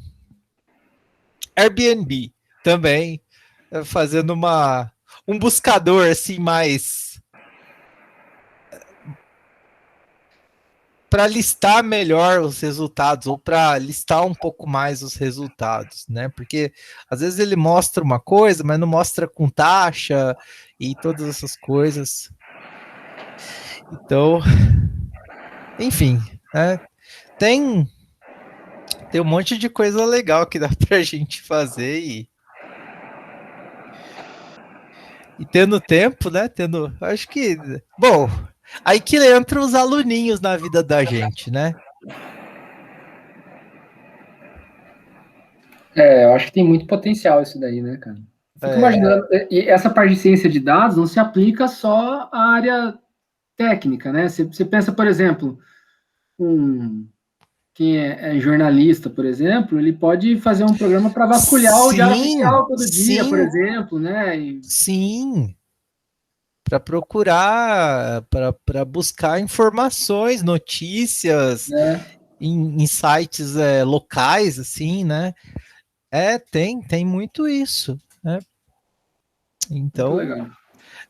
Airbnb também, fazendo um buscador assim mais para listar melhor os resultados, ou para listar um pouco mais os resultados, né? Porque às vezes ele mostra uma coisa, mas não mostra com taxa e todas essas coisas. Então, enfim, tem um monte de coisa legal que dá pra gente fazer e tendo tempo, né? Acho que, bom, aí que entram os aluninhos na vida da gente, né? Eu acho que tem muito potencial isso daí, né, cara? Fico imaginando, e essa parte de ciência de dados não se aplica só à área técnica, né? Você pensa, por exemplo, quem é jornalista, por exemplo, ele pode fazer um programa para vasculhar o Diário Oficial todo dia, por exemplo, né? Sim. Para procurar, para buscar informações, notícias em sites locais, assim, né? Tem muito isso, né? Então,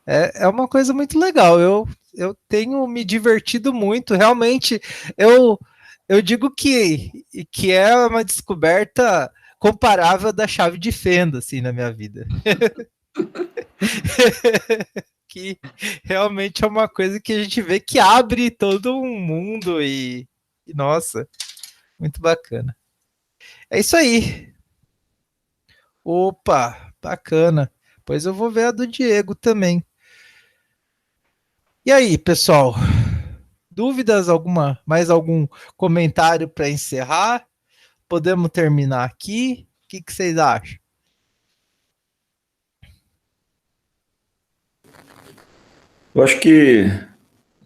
é uma coisa muito legal. Eu tenho me divertido muito. Realmente, eu digo que é uma descoberta comparável da chave de fenda, assim, na minha vida. Que realmente é uma coisa que a gente vê que abre todo um mundo e nossa, muito bacana. É isso aí. Opa, bacana. Pois eu vou ver a do Diego também. E aí, pessoal? Dúvidas? Mais algum comentário para encerrar? Podemos terminar aqui? O que vocês acham? Eu acho que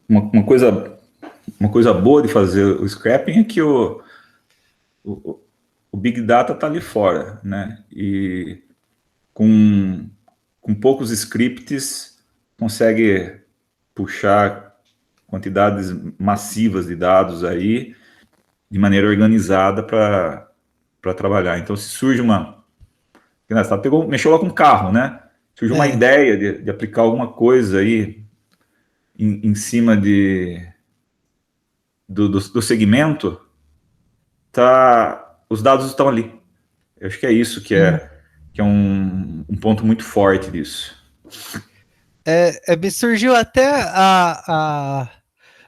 uma coisa boa de fazer o scrapping é que o Big Data está ali fora, né? E com poucos scripts consegue puxar quantidades massivas de dados aí de maneira organizada para trabalhar. Então, se surge mexeu lá com o carro, né? Surge uma ideia de aplicar alguma coisa aí em cima do segmento, os dados estão ali. Eu acho que é isso que é um ponto muito forte disso. Me surgiu até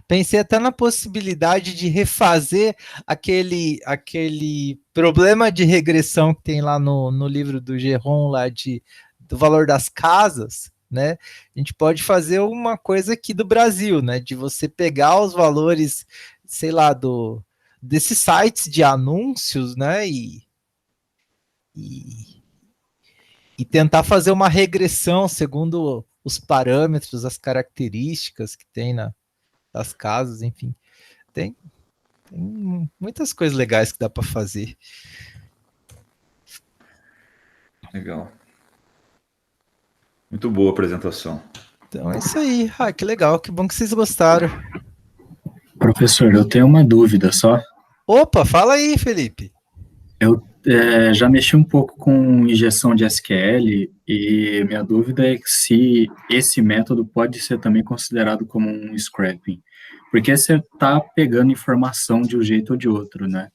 pensei até na possibilidade de refazer aquele problema de regressão que tem lá no livro do Geron, lá do valor das casas, né? A gente pode fazer uma coisa aqui do Brasil, né? De você pegar os valores, sei lá, desses sites de anúncios, né? E tentar fazer uma regressão segundo os parâmetros, as características que tem das casas, enfim. Tem muitas coisas legais que dá para fazer. Legal. Muito boa a apresentação. Então é isso aí. Que legal, que bom que vocês gostaram. Professor, eu tenho uma dúvida só. Opa, fala aí, Felipe. Eu já mexi um pouco com injeção de SQL e minha dúvida é se esse método pode ser também considerado como um scraping, porque você está pegando informação de um jeito ou de outro, né?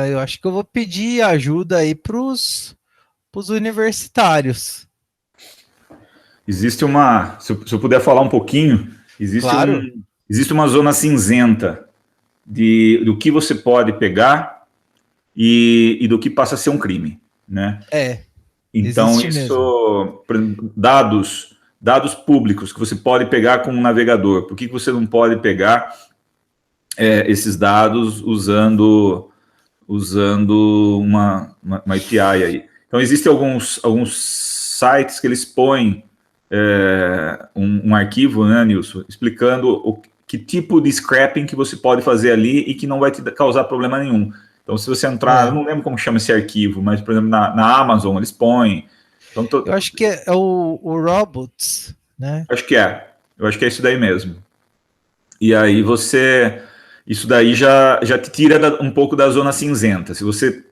Eu acho que eu vou pedir ajuda aí para os universitários. Existe se eu puder falar um pouquinho, existe uma zona cinzenta do que você pode pegar e do que passa a ser um crime, né? Então, isso, dados públicos que você pode pegar com um navegador, por que você não pode pegar esses dados usando uma API aí. Então, existem alguns sites que eles põem um arquivo, né, Nilson, explicando que tipo de scrapping que você pode fazer ali e que não vai te causar problema nenhum. Então, se você entrar, eu não lembro como chama esse arquivo, mas, por exemplo, na Amazon, eles põem. Então, eu acho que é o Robots, né? Eu acho que é isso daí mesmo. E aí isso daí já te tira um pouco da zona cinzenta. Se você,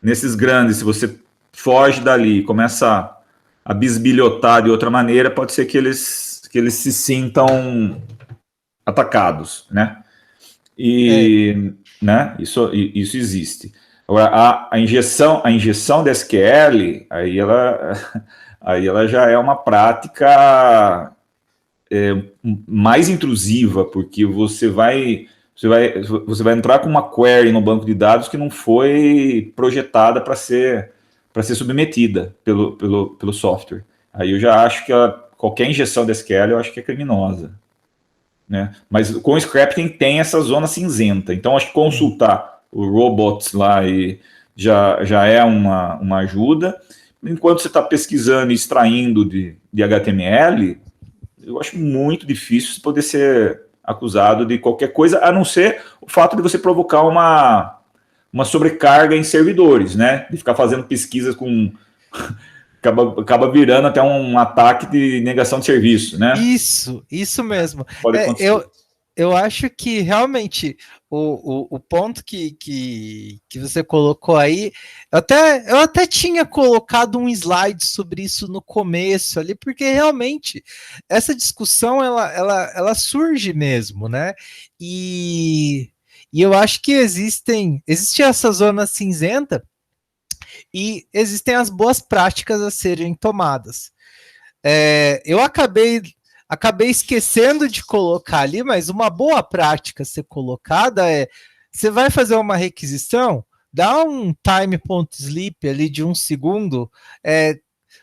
nesses grandes, se você foge dali e começa a bisbilhotar de outra maneira, pode ser que eles se sintam atacados, né? Né? Isso existe. Agora, a injeção de SQL, aí ela já é uma prática mais intrusiva, porque você vai entrar com uma query no banco de dados que não foi projetada para ser submetida pelo software. Aí eu já acho que qualquer injeção de SQL eu acho que é criminosa. Né? Mas com o scrapping tem essa zona cinzenta. Então, acho que consultar o robots lá já é uma ajuda. Enquanto você está pesquisando e extraindo de HTML, eu acho muito difícil poder ser acusado de qualquer coisa, a não ser o fato de você provocar uma sobrecarga em servidores, né? De ficar fazendo pesquisas com... acaba virando até um ataque de negação de serviço, né? Isso mesmo. Pode acontecer. Eu acho que realmente o ponto que você colocou aí, eu até tinha colocado um slide sobre isso no começo ali, porque realmente essa discussão ela surge mesmo, né? E eu acho que existe essa zona cinzenta e existem as boas práticas a serem tomadas. Eu acabei esquecendo de colocar ali, mas uma boa prática a ser colocada você vai fazer uma requisição, dá um time.sleep ali de 1 segundo,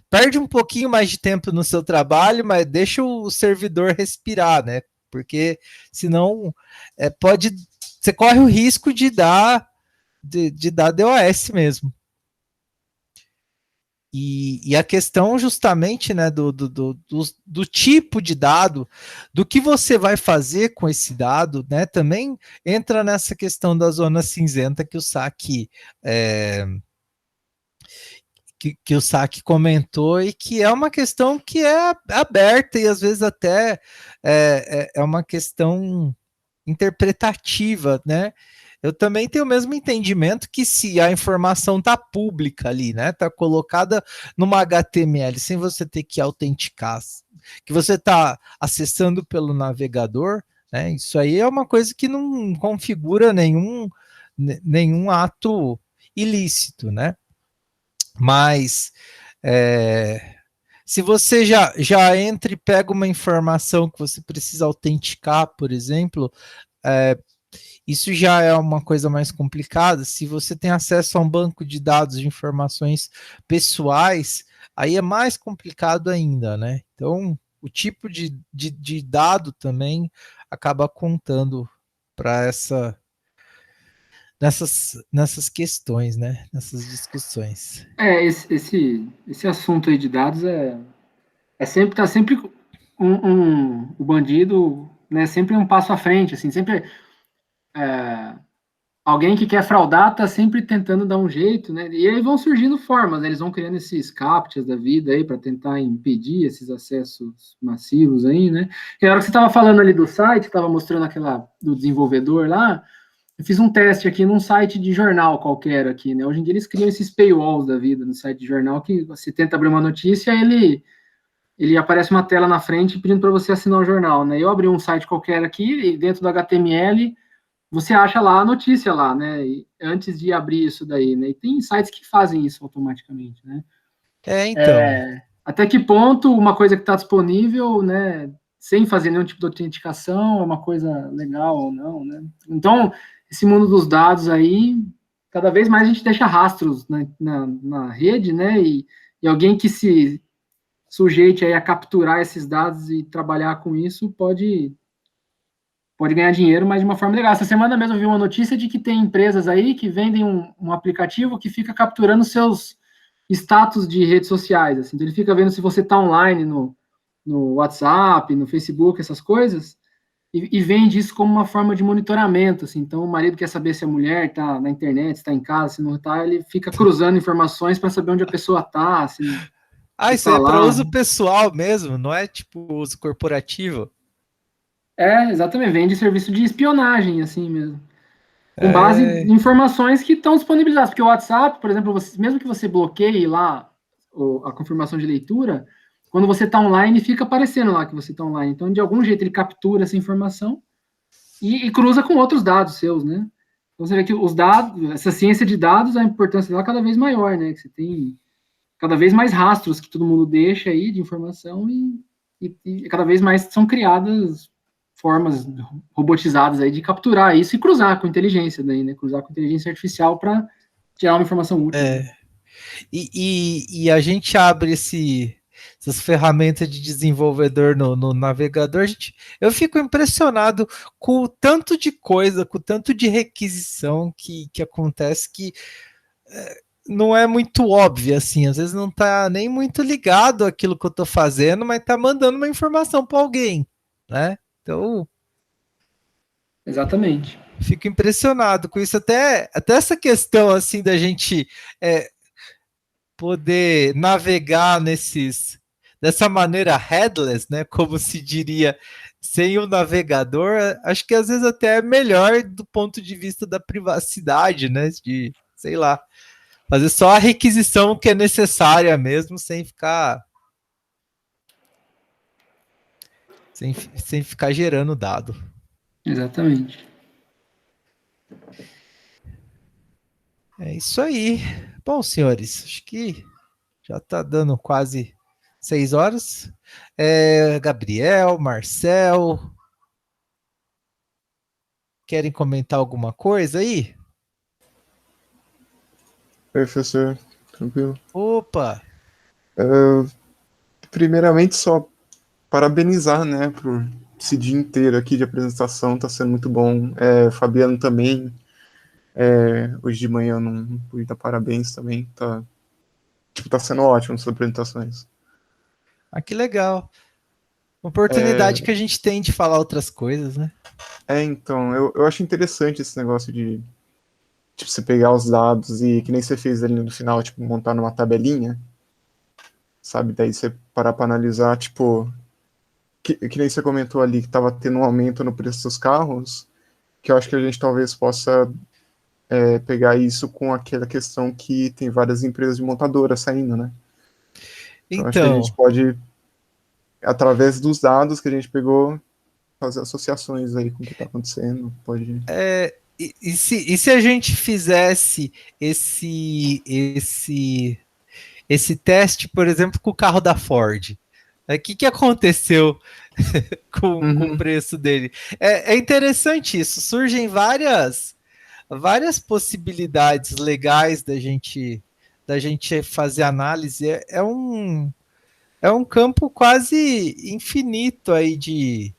perde um pouquinho mais de tempo no seu trabalho, mas deixa o servidor respirar, né? Porque senão você corre o risco de dar DOS mesmo. E a questão justamente, né, do tipo de dado, do que você vai fazer com esse dado, né, também entra nessa questão da zona cinzenta que o Saki que o Saki comentou, e que é uma questão que é aberta e às vezes até é uma questão interpretativa, né? Eu também tenho o mesmo entendimento que se a informação está pública ali, né? Está colocada numa HTML sem você ter que autenticar, que você está acessando pelo navegador, né? Isso aí é uma coisa que não configura nenhum ato ilícito, né? Mas se você já entra e pega uma informação que você precisa autenticar, por exemplo, isso já é uma coisa mais complicada. Se você tem acesso a um banco de dados de informações pessoais, aí é mais complicado ainda, né? Então, o tipo de dado também acaba contando para nessas questões, né? Nessas discussões. Esse assunto aí de dados tá sempre o bandido, né? Sempre um passo à frente, assim, sempre alguém que quer fraudar tá sempre tentando dar um jeito, né? E aí vão surgindo formas, né? Eles vão criando esses captchas da vida aí para tentar impedir esses acessos massivos aí, né? E a hora que você estava falando ali do site, estava mostrando aquela do desenvolvedor lá, eu fiz um teste aqui num site de jornal qualquer aqui, né? Hoje em dia eles criam esses paywalls da vida no site de jornal que você tenta abrir uma notícia, ele aparece uma tela na frente pedindo para você assinar o jornal, né? Eu abri um site qualquer aqui e dentro do HTML você acha lá a notícia lá, né? E antes de abrir isso daí, né? E tem sites que fazem isso automaticamente, né? Então. Até que ponto uma coisa que está disponível, né? Sem fazer nenhum tipo de autenticação, é uma coisa legal ou não, né? Então, esse mundo dos dados aí, cada vez mais a gente deixa rastros na rede, né? E alguém que se sujeite aí a capturar esses dados e trabalhar com isso pode pode ganhar dinheiro, mas de uma forma legal. Essa semana mesmo eu vi uma notícia de que tem empresas aí que vendem um aplicativo que fica capturando seus status de redes sociais, assim. Então ele fica vendo se você está online no WhatsApp, no Facebook, essas coisas, e vende isso como uma forma de monitoramento, assim. Então o marido quer saber se a mulher está na internet, se está em casa, se não está, ele fica cruzando informações para saber onde a pessoa está, se isso tá é para lá. uso pessoal mesmo, não é tipo uso corporativo? Exatamente, vende serviço de espionagem, assim mesmo. Com base em informações que estão disponibilizadas. Porque o WhatsApp, por exemplo, mesmo que você bloqueie lá a confirmação de leitura, quando você está online, fica aparecendo lá que você está online. Então, de algum jeito, ele captura essa informação e cruza com outros dados seus, né? Então, você vê que os dados, essa ciência de dados, a importância dela é cada vez maior, né? Que você tem cada vez mais rastros que todo mundo deixa aí de informação e cada vez mais são criadas formas robotizadas aí de capturar isso e cruzar com inteligência daí, né? Cruzar com inteligência artificial para tirar uma informação útil. E a gente abre essas ferramentas de desenvolvedor no navegador, eu fico impressionado com o tanto de coisa, com o tanto de requisição que acontece que não é muito óbvio, assim, às vezes não está nem muito ligado àquilo que eu estou fazendo, mas está mandando uma informação para alguém, né? Então, exatamente. Fico impressionado com isso, até essa questão assim da gente poder navegar dessa maneira headless, né? Como se diria, sem o navegador, acho que às vezes até é melhor do ponto de vista da privacidade, né? De, sei lá, fazer só a requisição que é necessária mesmo, sem ficar gerando dado. Exatamente. É isso aí. Bom, senhores, acho que já está dando quase 6 horas. Gabriel, Marcel, querem comentar alguma coisa aí? Oi, professor. Tranquilo? Opa! Primeiramente, só parabenizar, né, por esse dia inteiro aqui de apresentação, tá sendo muito bom. Fabiano também, hoje de manhã eu não pude dar parabéns também, tá sendo ótimo essas apresentações. Ah, que legal. Uma oportunidade que a gente tem de falar outras coisas, né? Então, eu acho interessante esse negócio de, tipo, você pegar os dados e, que nem você fez ali no final, tipo, montar numa tabelinha, sabe? Daí você parar para analisar, tipo, que nem você comentou ali, que estava tendo um aumento no preço dos carros, que eu acho que a gente talvez possa pegar isso com aquela questão que tem várias empresas de montadoras saindo, né? Então, acho que a gente pode, através dos dados que a gente pegou, fazer associações aí com o que está acontecendo. Pode... E se a gente fizesse esse teste, por exemplo, com o carro da Ford? O que aconteceu com o preço dele? É interessante isso. Surgem várias possibilidades legais da gente fazer análise. É um campo quase infinito aí de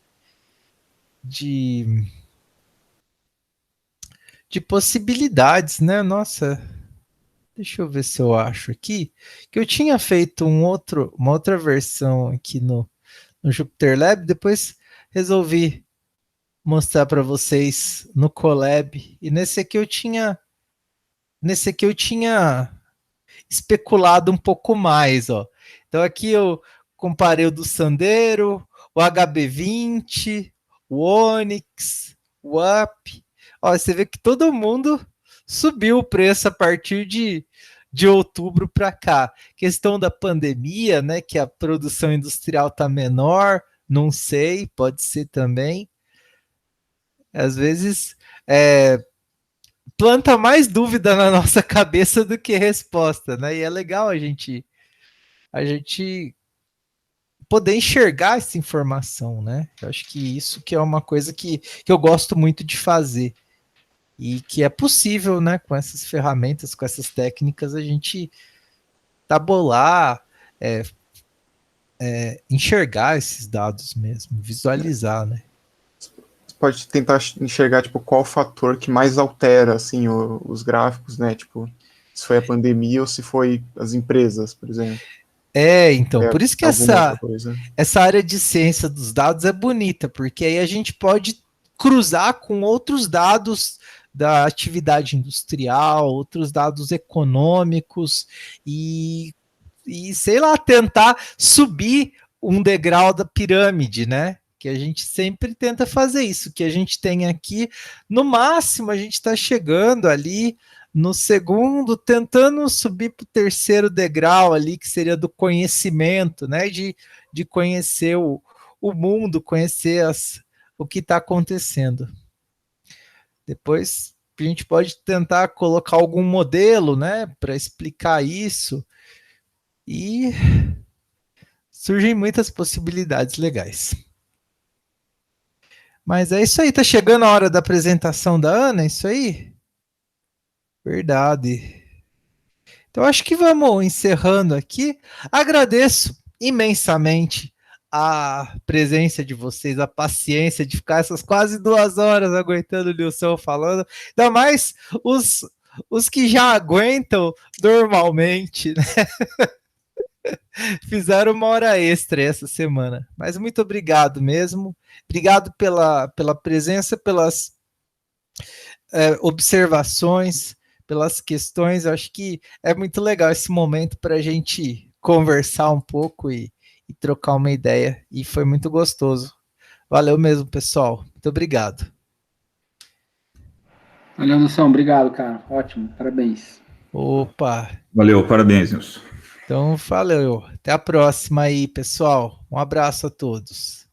possibilidades, né? Nossa, deixa eu ver se eu acho aqui, que eu tinha feito uma outra versão aqui no Jupyter Lab, depois resolvi mostrar para vocês no Colab, e nesse aqui eu tinha especulado um pouco mais, ó. Então aqui eu comparei o do Sandero, o HB20, o Onix, o Up. Ó, você vê que todo mundo subiu o preço a partir de outubro para cá. Questão da pandemia, né, que a produção industrial tá menor, não sei, pode ser também. Às vezes planta mais dúvida na nossa cabeça do que resposta, né? E é legal a gente poder enxergar essa informação, né? Eu acho que isso que é uma coisa que eu gosto muito de fazer e que é possível, né? Com essas ferramentas, com essas técnicas, a gente tabular, enxergar esses dados mesmo, visualizar, né? pode tentar enxergar, tipo, qual o fator que mais altera, assim, os gráficos, né? Tipo, se foi a pandemia ou se foi as empresas, por exemplo. Então, por isso que essa área de ciência dos dados é bonita, porque aí a gente pode cruzar com outros dados da atividade industrial, outros dados econômicos e sei lá, tentar subir um degrau da pirâmide, né? Que a gente sempre tenta fazer isso, que a gente tem aqui, no máximo a gente está chegando ali no segundo, tentando subir para o terceiro degrau ali, que seria do conhecimento, né? De conhecer o mundo, conhecer o que está acontecendo. Depois a gente pode tentar colocar algum modelo, né? Para explicar isso. E surgem muitas possibilidades legais. Mas é isso aí, tá chegando a hora da apresentação da Ana, é isso aí? Verdade. Então acho que vamos encerrando aqui. Agradeço imensamente a presença de vocês, a paciência de ficar essas quase 2 horas aguentando o Nilson falando. Ainda mais os que já aguentam normalmente, né? Fizeram 1 hora extra essa semana. Mas muito obrigado mesmo. Obrigado pela presença, pelas observações, pelas questões. Eu acho que é muito legal esse momento para a gente conversar um pouco e trocar uma ideia. E foi muito gostoso. Valeu mesmo, pessoal. Muito obrigado. Valeu, Nilson. Obrigado, cara. Ótimo. Parabéns. Opa. Valeu, parabéns, Nilson. Então, valeu. Até a próxima aí, pessoal. Um abraço a todos.